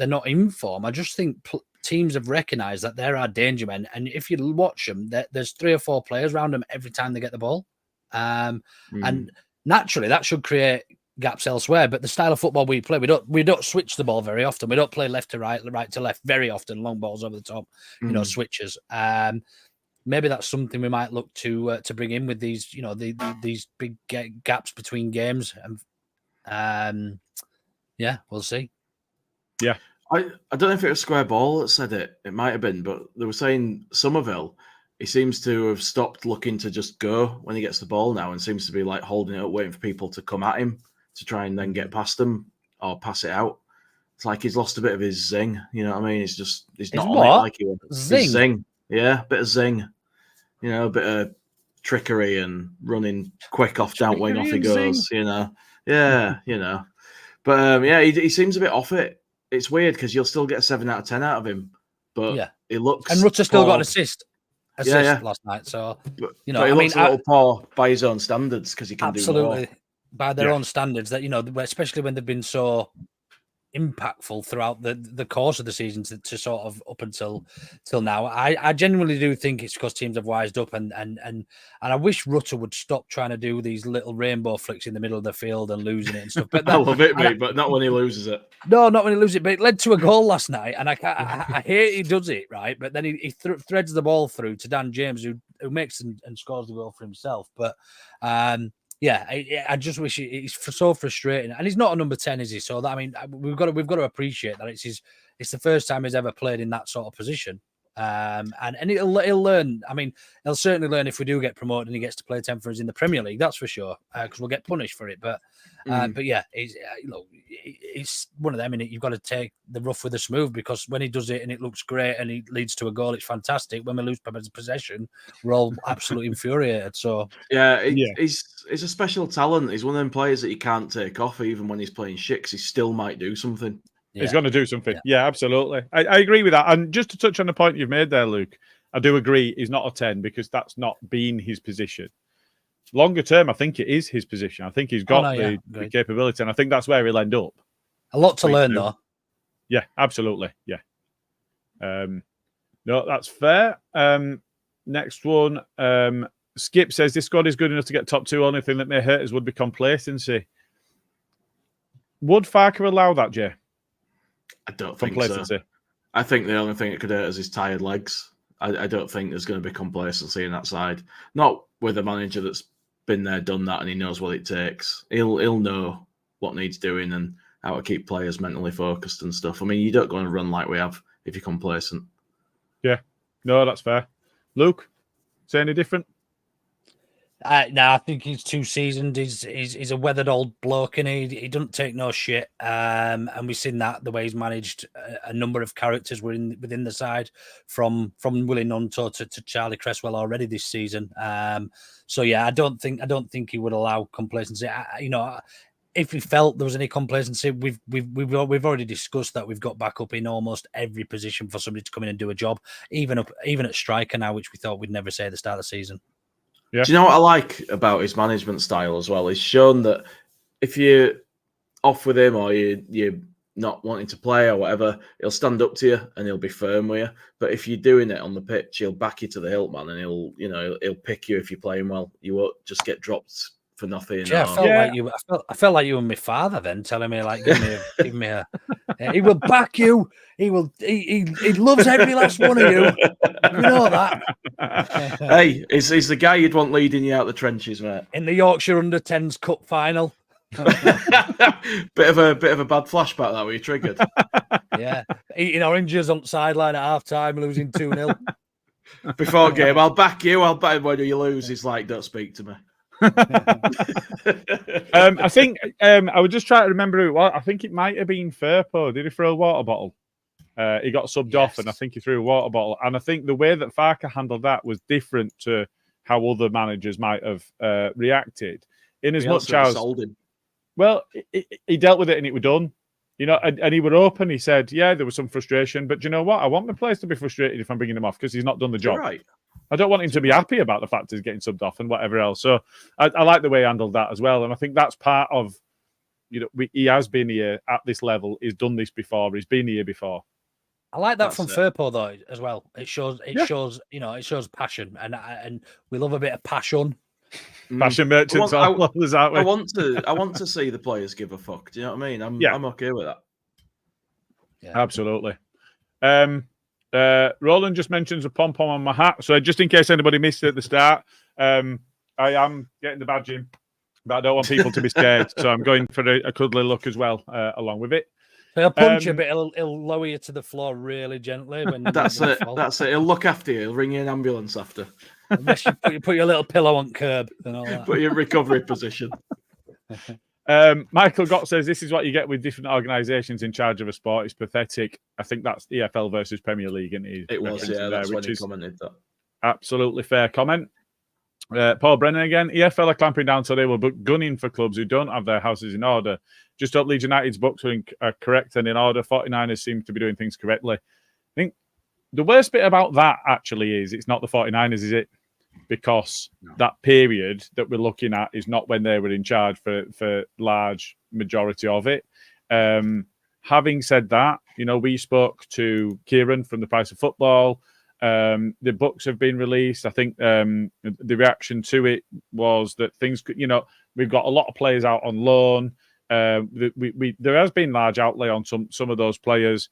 not in form. I just think teams have recognised that there are danger men, and if you watch them, there's 3 or 4 players around them every time they get the ball, and naturally that should create gaps elsewhere. But the style of football we play, we don't switch the ball very often. We don't play left to right, right to left very often. Long balls over the top, switches. Maybe that's something we might look to bring in with these, these big gaps between games. Yeah, we'll see. Yeah, I don't know if it was Square Ball that said it. It might have been, but they were saying Somerville. He seems to have stopped looking to just go when he gets the ball now, and seems to be like holding it up, waiting for people to come at him to try and then get past them or pass it out. It's like he's lost a bit of his zing. You know what I mean? He's not on it like he was. Zing. Yeah, bit of zing. A bit of trickery and running quick off down wing off he goes. Zing. But he seems a bit off it. It's weird because you'll still get a 7 out of 10 out of him, but he looks. And Rutter still got an assist last night. So but he looks a little poor by his own standards because he can do more. By their own standards, that especially when they've been so impactful throughout the course of the season to sort of up until now. I genuinely do think it's because teams have wised up, and I wish Rutter would stop trying to do these little rainbow flicks in the middle of the field and losing it and stuff. But I love it, mate, but not when he loses it. No, not when he loses it. But it led to a goal last night, and I hate he does it, right? But then he threads the ball through to Dan James, who makes and scores the goal for himself. But I just wish he's so frustrating, and he's not a number 10, is he? So that, I mean, we've got to appreciate that it's the first time he's ever played in that sort of position, and he'll learn. I mean, he'll certainly learn if we do get promoted and he gets to play 10 for us in the Premier League. That's for sure, because we'll get punished for it. But yeah, it's one of them. And you've got to take the rough with the smooth, because when he does it and it looks great and he leads to a goal, it's fantastic. When we lose possession, we're all absolutely infuriated. So he's a special talent. He's one of them players that you can't take off, even when he's playing shit, 'cause he still might do something. Yeah. He's going to do something. Yeah, absolutely. I agree with that. And just to touch on the point you've made there, Luke, I do agree he's not a 10, because that's not been his position. Longer term, I think it is his position. I think he's got the capability, and I think that's where he'll end up. A lot to learn, though. Yeah, absolutely. Yeah. No, that's fair. Next one. Skip says this squad is good enough to get top 2. Only thing that may hurt us would be complacency. Would Farke allow that, Jay? I don't think so. I think the only thing that could hurt us is tired legs. I don't think there's going to be complacency in that side. Not with a manager that's been there, done that, and he knows what it takes. He'll know what needs doing and how to keep players mentally focused and stuff. I mean, you don't go and run like we have if you're complacent. Yeah, no, that's fair. Luke, say any different? No, I think he's too seasoned. He's a weathered old bloke, and he doesn't take no shit. And we've seen that the way he's managed a number of characters within the side, from Willie Nunto to Charlie Cresswell already this season. So yeah, I don't think he would allow complacency. If we felt there was any complacency, we've already discussed that we've got back up in almost every position for somebody to come in and do a job, even at striker now, which we thought we'd never say at the start of the season. Yeah. Do you know what I like about his management style as well? He's shown that if you're off with him or you're not wanting to play or whatever, he'll stand up to you and he'll be firm with you. But if you're doing it on the pitch, he'll back you to the hilt, man, and he'll pick you if you're playing well. You won't just get dropped for nothing. Yeah, I felt like you were my father then, telling me like, give me a. He will back you. He loves every last one of you. You know that. Hey, he's the guy you'd want leading you out the trenches, mate. In the Yorkshire Under-10s Cup final. bit of a bad flashback that where you triggered. Yeah, eating oranges on the sideline at half time, losing 2-0. Before game, I'll back you. I'll back him when you lose. He's like, don't speak to me. I think I would just try to remember who it was. I think it might have been Firpo. Did he throw a water bottle? He got subbed off, and I think he threw a water bottle. And I think the way that Farke handled that was different to how other managers might have reacted. In as much as, well, he dealt with it and it was done. And he were open. He said, yeah, there was some frustration, but you know what? I want my players to be frustrated if I'm bringing him off because he's not done the job. Right. I don't want him to be happy about the fact he's getting subbed off and whatever else. So I like the way he handled that as well. And I think that's part of, he has been here at this level. He's done this before. He's been here before. I like that from Firpo though as well. It shows passion, and we love a bit of passion. Passion merchants. I want to see the players give a fuck. Do you know what I mean? I'm okay with that. Yeah. Absolutely. Roland just mentions a pom pom on my hat. So just in case anybody missed it at the start, I am getting the badge in, but I don't want people to be scared. So I'm going for a cuddly look as well along with it. He'll punch you, but he'll lower you to the floor really gently. That's it. He'll look after you. He'll ring you an ambulance after. Unless you put your little pillow on curb and all that. Put your recovery position. Michael Gott says this is what you get with different organisations in charge of a sport. It's pathetic. I think that's EFL versus Premier League, and it was, yeah. That's when he commented that. Absolutely fair comment. Paul Brennan again. EFL are clamping down so they will book gunning for clubs who don't have their houses in order. Just hope Leeds United's books are correct and in order. 49ers seem to be doing things correctly. I think the worst bit about that actually is it's not the 49ers, is it? Because that period that we're looking at is not when they were in charge for large majority of it. Having said that, we spoke to Kieran from The Price of Football. The books have been released. I think the reaction to it was that things could, we've got a lot of players out on loan. There has been large outlay on some of those players.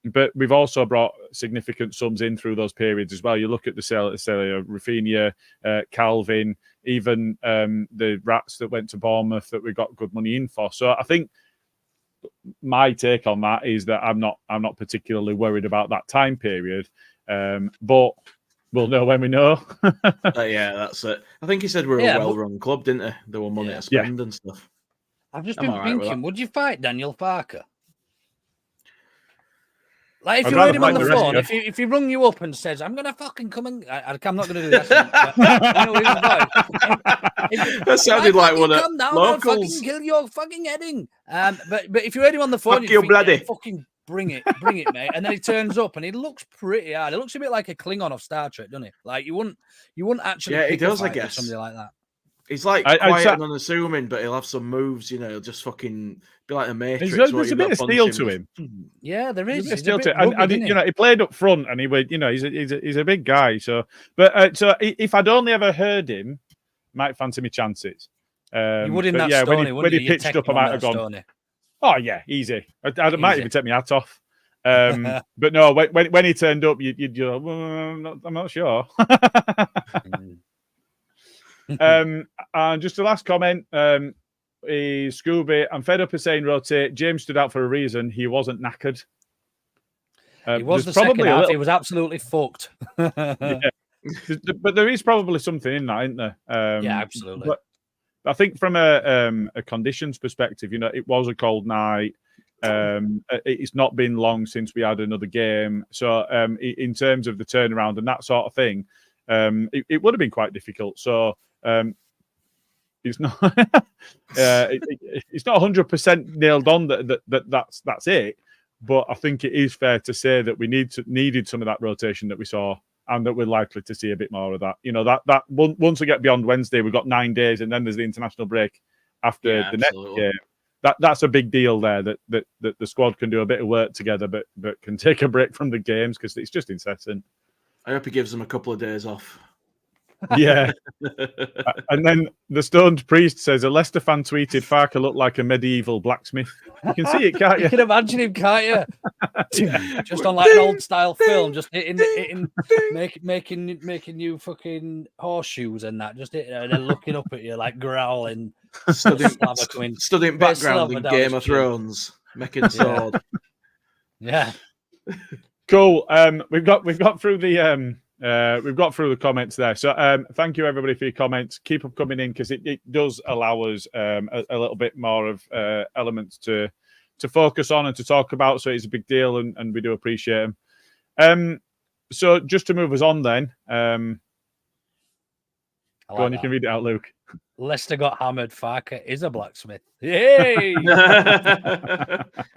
But we've also brought significant sums in through those periods as well. You look at the sale of Rafinha, Calvin, even the Rats that went to Bournemouth that we got good money in for. So I think my take on that is that I'm not particularly worried about that time period. But we'll know when we know. Yeah, that's it. I think he said we're a well-run club, didn't he? There were money to spend and stuff. I've just been thinking, would you fight Daniel Farke? Like if you heard him on the phone, if he rung you up and says, "I'm going to fucking come and," I'm not going to do that. That sounded like one of locals. I'll fucking kill your fucking heading. But if you heard him on the phone, you'd bloody fucking bring it, mate. And then he turns up and he looks pretty hard. It looks a bit like a Klingon of Star Trek, doesn't he? Like you wouldn't actually. Yeah, he does. I guess somebody like that. He's like quiet and unassuming, but he'll have some moves. He'll just fucking be like a Matrix. There's a bit of steel to him. Yeah, there is. He's steel to him. And he played up front, and he's a big guy. So, but if I'd only ever heard him, might fancy me chances. You would in that Stoney, when he pitched up, I might have gone. Stoney. Oh yeah, easy. I might even take my hat off. But no, when he turned up, you'd go, well, I'm not sure. And just a last comment is Scooby. I'm fed up of saying rotate. James stood out for a reason. He wasn't knackered. He was the second half. He was absolutely fucked. Yeah. But there is probably something in that, isn't there? Yeah, absolutely. But I think from a conditions perspective, it was a cold night. It's not been long since we had another game. So in terms of the turnaround and that sort of thing, it would have been quite difficult. So it's not it's not 100% nailed on that's it. But I think it is fair to say that we needed some of that rotation that we saw, and that we're likely to see a bit more of that. That once we get beyond Wednesday, we've got 9 days, and then there's the international break after the next game. That's a big deal there. That the squad can do a bit of work together, but can take a break from the games because it's just incessant. I hope he gives them a couple of days off. Yeah. And then the Stoned Priest says a Leicester fan tweeted Farker looked like a medieval blacksmith. You can see it, can't you? You can imagine him, can't you? Yeah. Just on like an old style film, just hitting making you fucking horseshoes and that, just hitting and then looking up at you like growling. Studying background in Game of Thrones, making sword. Yeah. Cool. We've got through the comments there. So thank you everybody for your comments. Keep them coming in because it does allow us a little bit more of elements to focus on and to talk about. So it's a big deal and we do appreciate them. So just to move us on then, go on, you can read it out, Luke. Leicester got hammered. Farker is a blacksmith. Yay!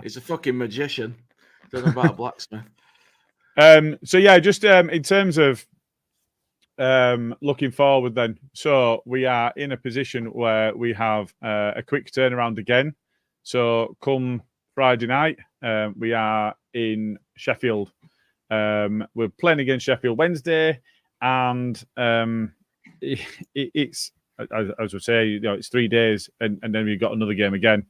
He's a fucking magician. Don't know about a blacksmith. So yeah, just in terms of looking forward then. So we are in a position where we have a quick turnaround again. So come Friday night, we are in Sheffield. We're playing against Sheffield Wednesday, and it's as we say, it's 3 days, and then we've got another game again.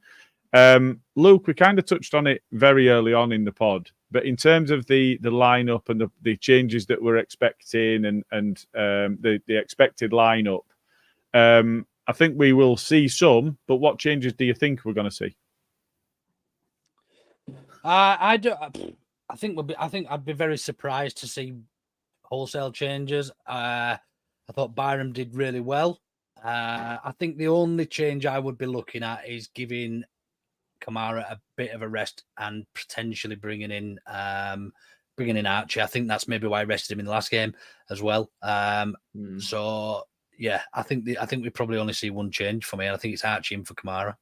Luke, we kind of touched on it very early on in the pod, but in terms of the lineup and the changes that we're expecting and the expected lineup, I think we will see some. But what changes do you think we're going to see? I think I'd be very surprised to see wholesale changes. I thought Byram did really well. I think the only change I would be looking at is giving Kamara a bit of a rest and potentially bringing in Archie. I think that's maybe why I rested him in the last game as well. So yeah, I think we probably only see one change for me. And I think it's Archie in for Kamara.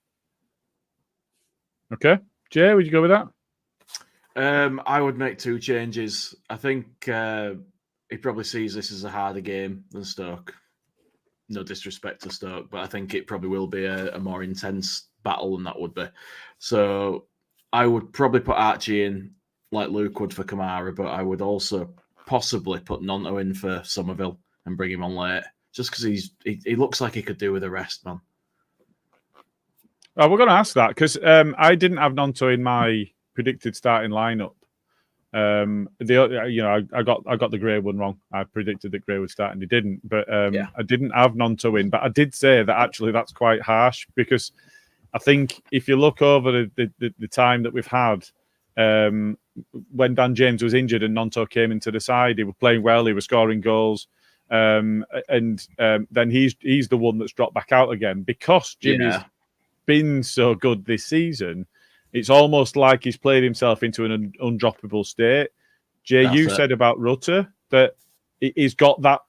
Okay, Jay, would you go with that? I would make 2 changes. I think he probably sees this as a harder game than Stoke. No disrespect to Stoke, but I think it probably will be a more intense battle than that would be. So I would probably put Archie in like Luke would for Kamara, but I would also possibly put Nonto in for Somerville and bring him on late, just because he looks like he could do with a rest, man. Well, we're going to ask that because I didn't have Nonto in my predicted starting lineup. I got the Gray one wrong. I predicted that Gray would start and he didn't, but I didn't have Nonto in. But I did say that actually that's quite harsh because I think if you look over the time that we've had, when Dan James was injured and Nonto came into the side, he was playing well, he was scoring goals, and then he's the one that's dropped back out again because Jimmy's been so good this season. It's almost like he's played himself into an undroppable state. Jay, you said about Rutter that he's got that,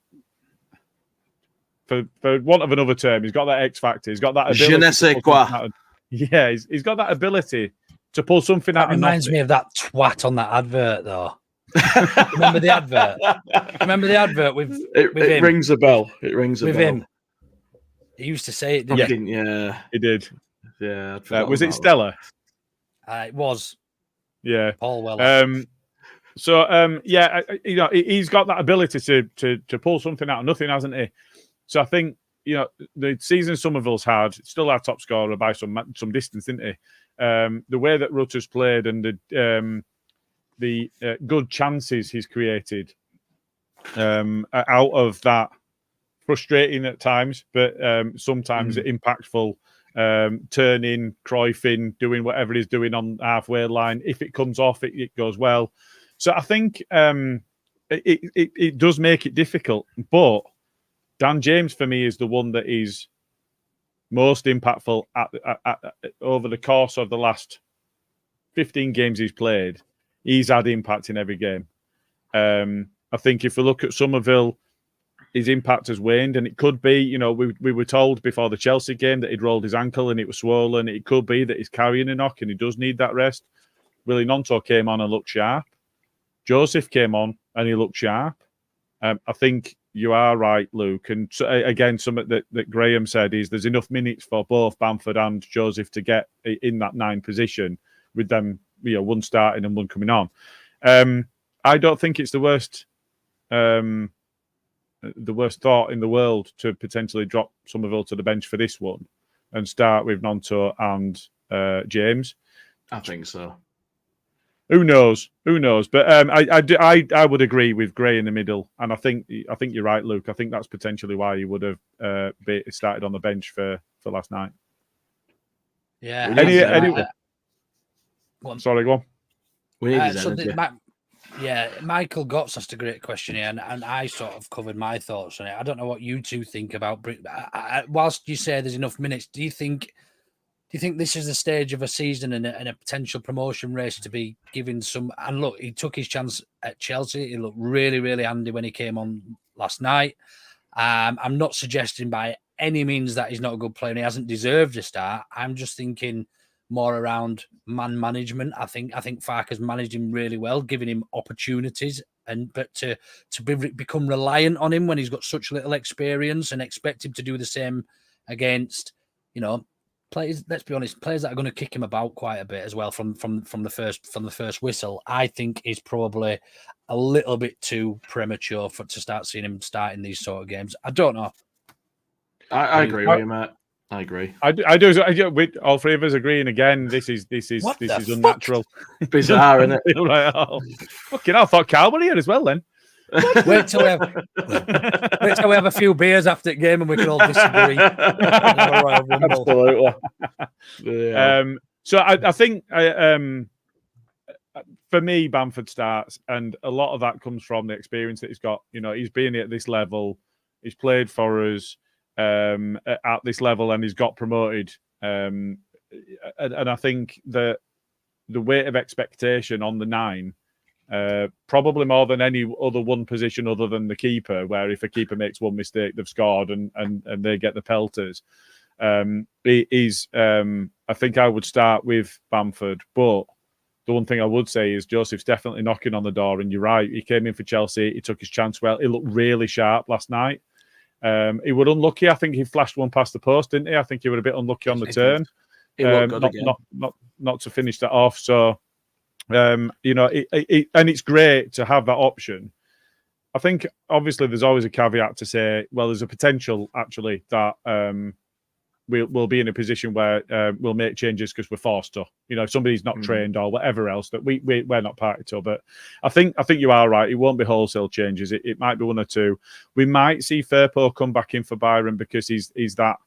for want of another term, he's got that X factor. He's got that ability. Je ne sais quoi. Yeah, he's got that ability to pull something out of nothing. Reminds me of that twat on that advert, though. Remember the advert? Remember the advert with him? It rings a bell. It rings a bell. Him. He used to say it, didn't he? Yeah, he did. Yeah. Was it Stella? It was. Yeah. Paul Weller. He's got that ability to pull something out of nothing, hasn't he? So I think the season Somerville's had, still our top scorer by some distance, didn't he? The way that Rutter's played and the good chances he's created out of that, frustrating at times, but sometimes impactful. Turning, Cruyffing, doing whatever he's doing on halfway line. If it comes off, it goes well. So I think it does make it difficult. But Dan James, for me, is the one that is most impactful over the course of the last 15 games he's played. He's had impact in every game. I think if we look at Somerville, his impact has waned, and it could be, we were told before the Chelsea game that he'd rolled his ankle and it was swollen. It could be that he's carrying a knock and he does need that rest. Willie Nonto came on and looked sharp. Joseph came on and he looked sharp. I think you are right, Luke. And so, again, something that Graham said is there's enough minutes for both Bamford and Joseph to get in that 9 position with them, one starting and one coming on. I don't think it's the worst thought in the world to potentially drop Somerville to the bench for this one and start with Nonto and James. I think so. Who knows? But I would agree with Gray in the middle, and I think you're right, Luke. I think that's potentially why he would have started on the bench for last night. Yeah. Sorry, go on. We need his energy. Michael Gotts asked a great question here, and I sort of covered my thoughts on it. I don't know what you two think about. Whilst you say there's enough minutes, do you think this is the stage of a season and a potential promotion race to be given some? And look, he took his chance at Chelsea. He looked really, really handy when he came on last night. I'm not suggesting by any means that he's not a good player and he hasn't deserved a start. I'm just thinking more around man management. I think Farke's managed him really well, giving him opportunities, but to become reliant on him when he's got such little experience and expect him to do the same against, players. Let's be honest, players that are going to kick him about quite a bit as well from the first whistle. I think is probably a little bit too premature to start seeing him starting these sort of games. I don't know. I agree with you, Matt. I agree. I do. With all three of us agreeing again. This is unnatural. Bizarre, isn't it? Right, fucking! I thought Carl were here as well. Then wait till we have a few beers after the game and we can all disagree. Absolutely. Yeah. So I think for me, Bamford starts, and a lot of that comes from the experience that he's got. He's been at this level. He's played for us at this level, and he's got promoted. And I think that the weight of expectation on the 9, probably more than any other one position other than the keeper, where if a keeper makes one mistake, they've scored and they get the pelters. I think I would start with Bamford, but the one thing I would say is Joseph's definitely knocking on the door, and you're right. He came in for Chelsea. He took his chance well. He looked really sharp last night. He was unlucky. I think he flashed one past the post, didn't he? I think he was a bit unlucky on the turn. Not to finish that off. So, and it's great to have that option. I think obviously there's always a caveat to say, well, there's a potential actually that we'll be in a position where we'll make changes because we're forced to. If somebody's not trained or whatever else that we're not party to. But I think you are right. It won't be wholesale changes. It might be one or two. We might see Firpo come back in for Byron because he's not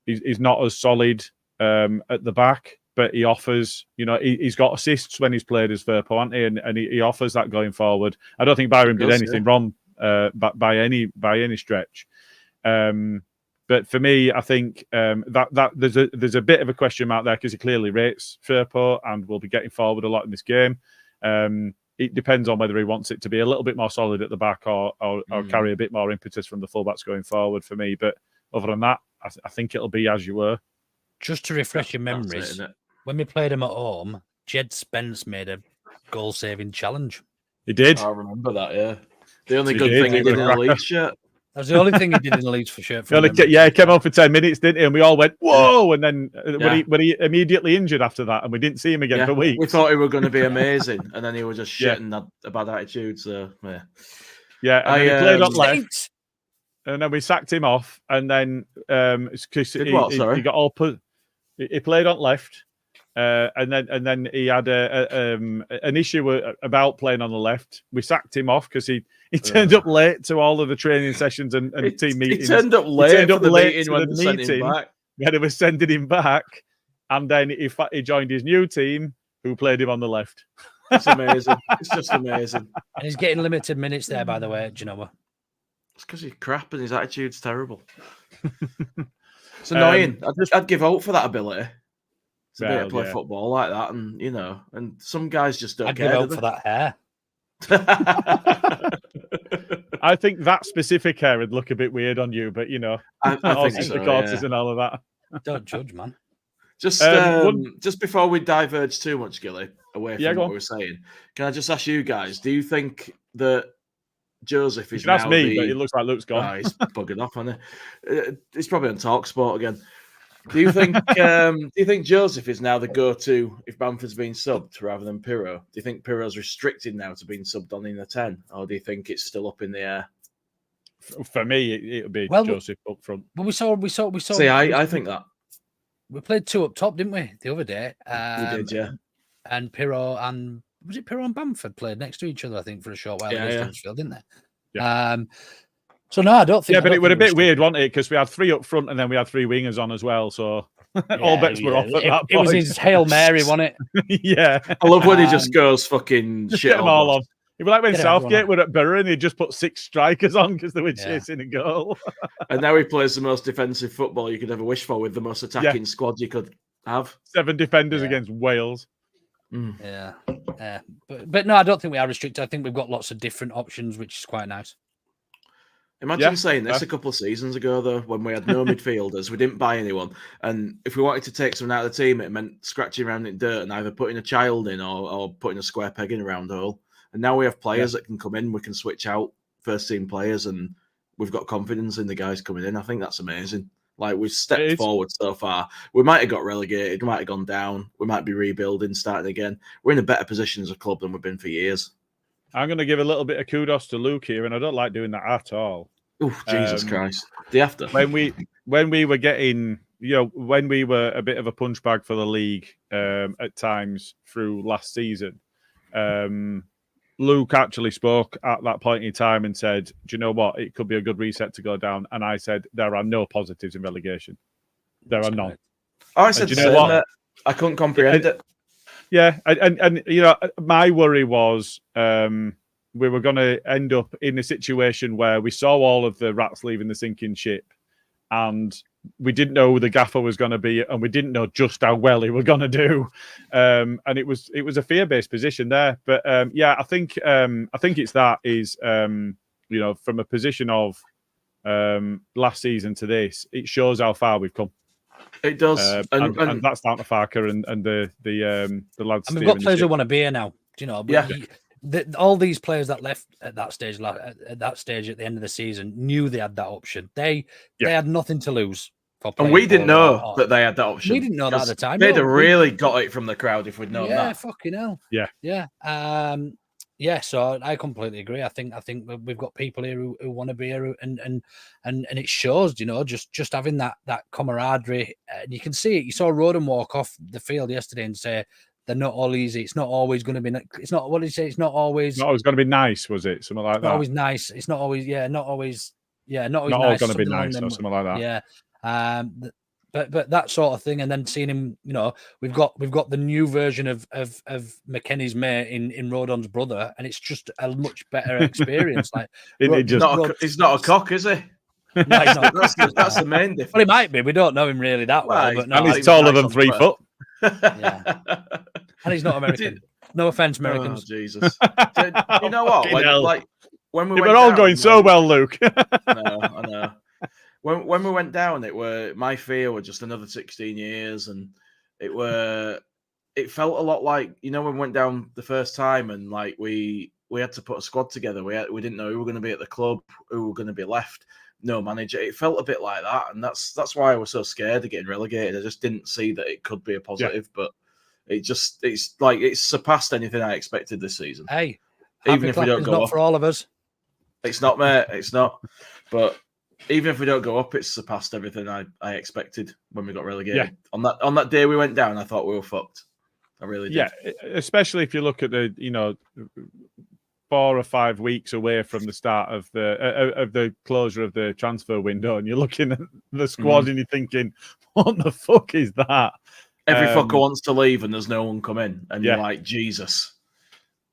as solid at the back, but he offers. He's got assists when he's played as Firpo, hasn't he? And he offers that going forward. I don't think Byron did anything wrong by any stretch. But for me, I think that there's a bit of a question mark there because he clearly rates Firpo and will be getting forward a lot in this game. It depends on whether he wants it to be a little bit more solid at the back or carry a bit more impetus from the fullbacks going forward for me. But other than that, I think it'll be as you were. Just to refresh your memories, when we played him at home, Jed Spence made a goal-saving challenge. He did. I remember that, yeah. The only good thing he did in the Leeds shirt. That was the only thing he did in the Leeds for sure. He came on for 10 minutes, didn't he? And we all went, whoa! And then when he immediately injured after that, and we didn't see him again for weeks. We thought he was going to be amazing, and then he was just shit and had a bad attitude. So, yeah. Yeah, and he played up left. and then we sacked him off, and then he got all put. He played on left, and then he had an issue about playing on the left. We sacked him off because he turned up late to all of the training sessions and team meetings. He turned up late for the meeting when they sent him back. When they were sending him back, and then he joined his new team, who played him on the left. It's amazing. It's just amazing. And he's getting limited minutes there, by the way. Do you know what? It's because he's crap and his attitude's terrible. It's annoying. I'd give out for that ability. It's a bit to play football like that, and and some guys just don't care. I'd give out for that hair. I think that specific hair would look a bit weird on you, but I think so, quarters and all of that. Don't judge, man. Just before we diverge too much, Gilly, away from what we were saying, can I just ask you guys? Do you think that Joseph is now? That's me, but it looks like Luke's gone. He's bugging off, isn't he? He's probably on TalkSport again. Do you think? Do you think Joseph is now the go-to if Bamford's being subbed rather than Pirro? Do you think Pirro's restricted now to being subbed on in the 10, or do you think it's still up in the air? For me, it'll be Joseph up front. Well, we saw. See, I think that we played 2 up top, didn't we, the other day? We did, yeah. And Pirro and was it Pirro and Bamford played next to each other? I think for a short while against Huddersfield, didn't they? Yeah. So no, I don't think. Yeah, but it would a bit weird, wasn't it? Because we had 3 up front and then we had 3 wingers on as well. So all bets were off at that point. It was his Hail Mary, wasn't it? Yeah. I love when he just goes fucking just shit get them all on. It was like when Southgate were at Borough and he just put 6 strikers on because they were chasing a goal. And now he plays the most defensive football you could ever wish for with the most attacking squad you could have. 7 defenders against Wales. Yeah. But no, I don't think we are restricted. I think we've got lots of different options, which is quite nice. Imagine saying this a couple of seasons ago, though, when we had no midfielders, we didn't buy anyone. And if we wanted to take someone out of the team, it meant scratching around in dirt and either putting a child in or putting a square peg in a round hole. And now we have players that can come in, we can switch out first-team players, and we've got confidence in the guys coming in. I think that's amazing. Like, we've stepped forward so far. We might have got relegated, we might have gone down, we might be rebuilding, starting again. We're in a better position as a club than we've been for years. I'm going to give a little bit of kudos to Luke here, and I don't like doing that at all. Oh, Jesus Christ. Do you have to? When we were getting, when we were a bit of a punch bag for the league at times through last season, Luke actually spoke at that point in time and said, do you know what? It could be a good reset to go down. And I said, there are no positives in relegation. There are none. Oh, I said, you know what? I couldn't comprehend it. Yeah. And my worry was we were going to end up in a situation where we saw all of the rats leaving the sinking ship and we didn't know who the gaffer was going to be and we didn't know just how well he was going to do. And it was a fear-based position there. But I think it's that is, from a position of last season to this, it shows how far we've come. It does. And that's down to Farker and the lads. And we've got players who want to be here now. Do you know? All these players that left at that stage at the end of the season knew they had that option. They had nothing to lose. And we didn't know that they had that option. We didn't know that at the time. They'd have really got it from the crowd if we'd known that. Yeah, fucking hell. Yeah. So I completely agree. I think we've got people here who want to be here, and it shows. Just having that camaraderie, and you can see it. You saw Roden walk off the field yesterday and say, they're not all easy. It's not always going to be. It's not. What did he say? It's not always. Not always going to be nice. Was it something like that? Not always nice. It's not always. Yeah. Not always. Yeah. Not always. Not nice, all going to be nice or something like that. Yeah. But that sort of thing, and then seeing him. We've got the new version of McKennie's mate in Rodon's brother, and it's just a much better experience. Like he's not a cock, is he? No, he's not. That's the main difference. Well, he might be. We don't know him really that well. But and he's taller than 3 foot. Yeah. And he's not American. No offense, Americans. Oh, Jesus. You know what? When we were all going so well, Luke. I know. When we went down, my fear was just another 16 years, and it felt a lot like when we went down the first time, and like we had to put a squad together. We didn't know who were going to be at the club, who were going to be left. No manager. It felt a bit like that, and that's why I was so scared of getting relegated. I just didn't see that it could be a positive, but it's surpassed anything I expected this season. Hey, even if we don't go not off, for all of us. It's not, mate. It's not. But even if we don't go up, it's surpassed everything I expected when we got relegated. Yeah. On that day we went down, I thought we were fucked. I really did. Yeah, especially if you look at the 4 or 5 weeks away from the start of the closure of the transfer window, and you're looking at the squad and you're thinking, what the fuck is that? Every fucker wants to leave and there's no one come in, and you're like, Jesus.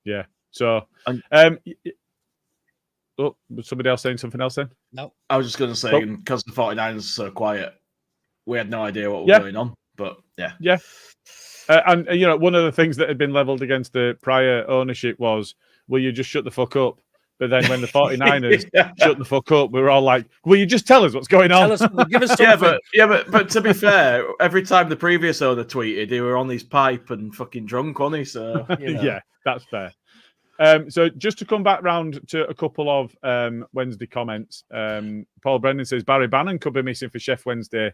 Yeah. So, was somebody else saying something else then? No. I was just going to say, because the 49ers are so quiet, we had no idea what was going on. But yeah. Yeah. And one of the things that had been leveled against the prior ownership was, will you just shut the fuck up? But then when the 49ers shut the fuck up, we were all like, will you just tell us what's going on? Give us something. But to be fair, every time the previous owner tweeted, he were on his pipe and fucking drunk, wasn't he? So, yeah, that's fair. So just to come back round to a couple of Wednesday comments, Paul Brennan says, Barry Bannon could be missing for Sheffield Wednesday.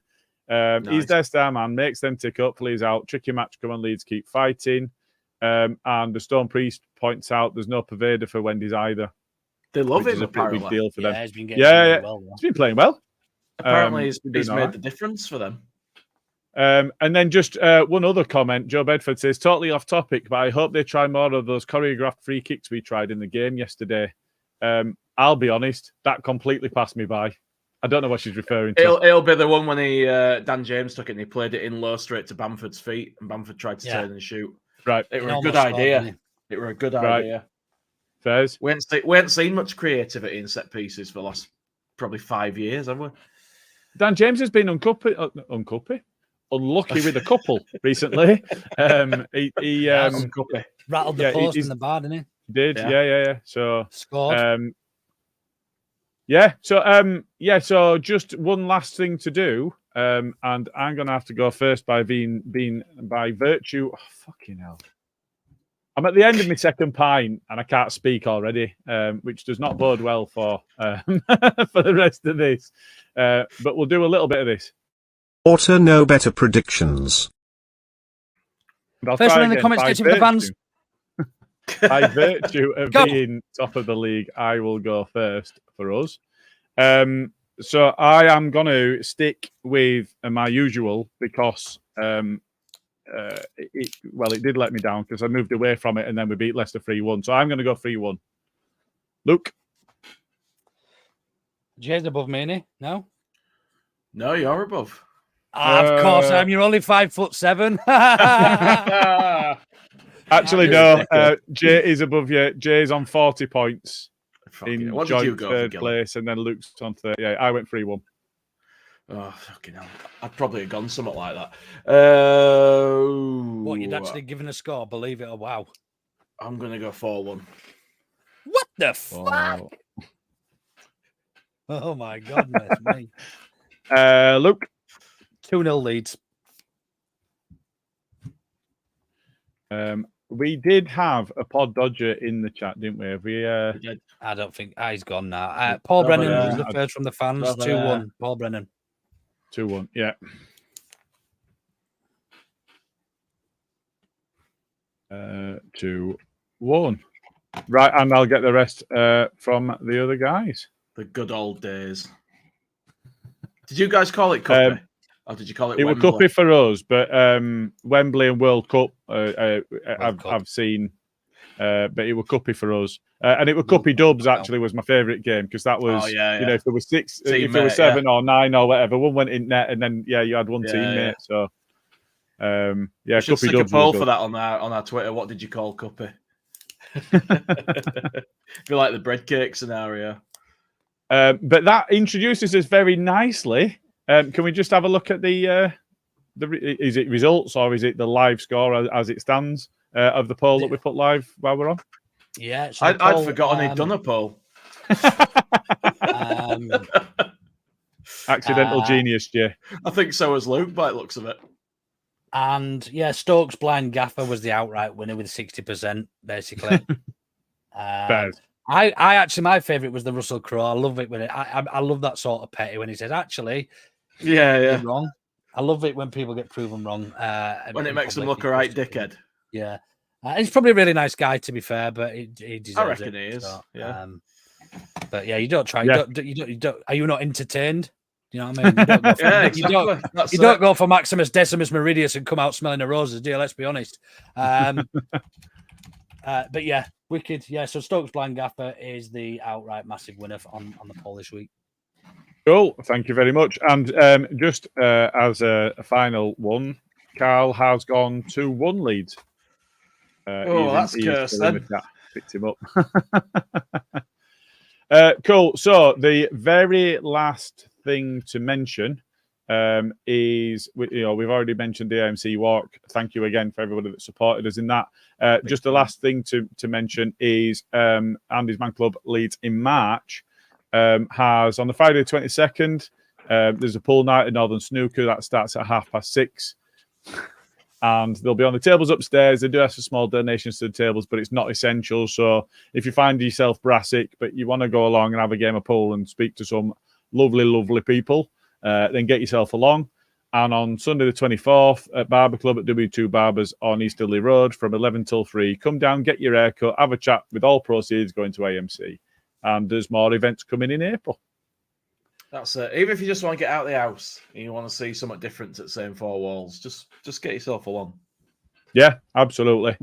Nice. He's their star man, makes them tick up, please out. Tricky match, come on, Leeds, keep fighting. And the Stone Priest points out there's no Pervader for Wendy's either. They love him, a apparently. big deal for them. He's been getting well. He's been playing well. Apparently, he's made the difference for them. And then just one other comment. Joe Bedford says, totally off topic, but I hope they try more of those choreographed free kicks we tried in the game yesterday. I'll be honest, that completely passed me by. I don't know what she's referring to. It'll be the one when Dan James took it and he played it in low straight to Bamford's feet, and Bamford tried to turn and shoot. Right. It was a good idea. It was a good idea. Fairs. We haven't seen much creativity in set pieces for the last probably 5 years, have we? Dan James has been unlucky with a couple recently. He rattled the post in the bar, didn't he? Did, yeah. So scored. So just one last thing to do, and I'm gonna have to go first by being by virtue. Oh, fucking hell! I'm at the end of my second pint and I can't speak already, which does not bode well for for the rest of this. But we'll do a little bit of this. Auto know better predictions. First one in the comments, get to the fans. By virtue of being top of the league, I will go first for us. So I am going to stick with my usual because it did let me down because I moved away from it and then we beat Leicester 3-1. So I'm going to go 3-1. Luke? Jay's above me, isn't he? No? No, you're above. Of course I am. You're only 5'7". Actually, no. Jay is above you. Jay's on 40 points in joint third place, and then Luke's on 30. Yeah, I went 3-1. Oh, fucking hell. I'd probably have gone something like that. What, you'd actually given a score, believe it or wow? I'm going to go 4-1. What the fuck? Oh, my goodness me. Luke? 2-0 Leeds. We did have a pod dodger in the chat, didn't we? Have we? I don't think he's gone now. Paul Brennan was the first from the fans. 2-1. Paul Brennan. 2-1. Yeah. 2-1. Right, and I'll get the rest from the other guys. The good old days. Did you guys call it Cuppy? Or did you call it Wembley? It was Cuppy for us, but Wembley and World Cup I've seen, but it was Cuppy for us. And it was Cuppy Dubs actually was my favourite game because that was, if there was 6, if there was 7 or 9 or whatever, one went in net and then, you had one teammate. So, we should stick a poll for that on our Twitter. What did you call Cuppy? Feel like the bread cake scenario. But that introduces us very nicely. Can we just have a look at the is it results or is it the live score as it stands of the poll that we put live while we're on? Yeah, I'd forgotten he'd done a poll. Accidental genius, Jay. I think so has Luke, by the looks of it. And Stokes Blind Gaffer was the outright winner with 60%, basically. I actually, my favourite was the Russell Crowe. I love it when I love that sort of petty when he says, actually, you're wrong. I love it when people get proven wrong. When it makes them look a right dickhead. Yeah. He's probably a really nice guy, to be fair, but he deserves it. I reckon he is. So, But yeah, you don't try. Yeah. You don't. Are you not entertained? You know what I mean? You don't go for, Yeah, exactly. you don't go for Maximus Decimus Meridius and come out smelling of roses, do you? Let's be honest. But yeah, wicked. Yeah, so Stoke's Blind Gaffer is the outright massive winner on the poll this week. Cool. Thank you very much. And just as a final one, Carl has gone 2-1 lead. That's cursed then. Picked him up. Cool. So the very last thing to mention is, we've already mentioned the AMC walk. Thank you again for everybody that supported us in that. Just the last thing to mention is Andy's Man Club Leeds in March has on the Friday the 22nd, there's a pool night at Northern Snooker that starts at 6:30. And they'll be on the tables upstairs. They do have some small donations to the tables, but it's not essential. So if you find yourself brassic, but you want to go along and have a game of pool and speak to some lovely, lovely people, then get yourself along. And on Sunday the 24th at Barber Club at W2 Barbers on East Dudley Road from 11 till 3, come down, get your haircut, have a chat with all proceeds going to AMC. And there's more events coming in April. That's it. Even if you just want to get out of the house and you want to see something different at the same four walls, just get yourself along. Yeah, absolutely.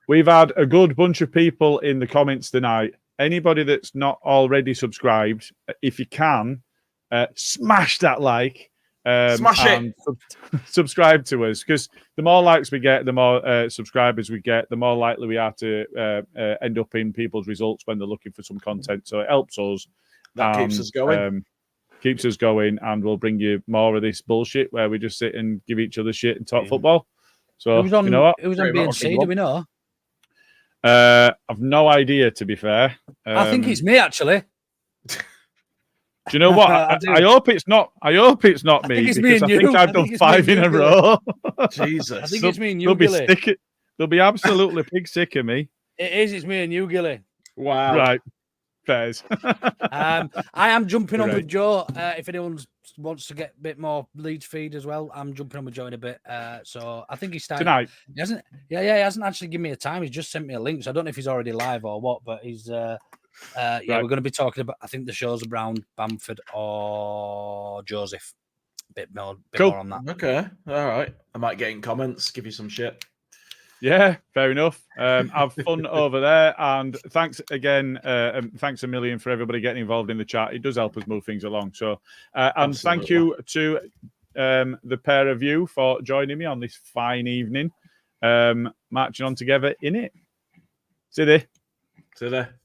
We've had a good bunch of people in the comments tonight. Anybody that's not already subscribed, if you can, smash that like. Smash it. Subscribe to us, because the more likes we get, the more subscribers we get, the more likely we are to end up in people's results when they're looking for some content. So it helps us. That keeps us going. Keeps us going, and we'll bring you more of this bullshit where we just sit and give each other shit and talk football. So, you know what? It was on B&C, do we know? I've no idea, to be fair. I think it's me, actually. Do you know what? I hope it's not. I hope it's not me, because I think I've done 5 in a row. Jesus. I think it's me and you, Gilly. They'll be absolutely pig sick of me. It is. It's me and you, Gilly. Wow. Right. Fairs. I am jumping on with Joe. If anyone wants to get a bit more Leeds feed as well, I'm jumping on with Joe in a bit. So I think he's starting tonight. He hasn't actually given me a time. He's just sent me a link, so I don't know if he's already live or what. But he's right. We're going to be talking about. I think the shows around Bamford or Joseph. A bit more on that. Okay, all right. I might get in comments, give you some shit. Yeah, fair enough. Have fun over there, and thanks again. Thanks a million for everybody getting involved in the chat. It does help us move things along. So, and thank you to the pair of you for joining me on this fine evening, marching on together in it. See you there.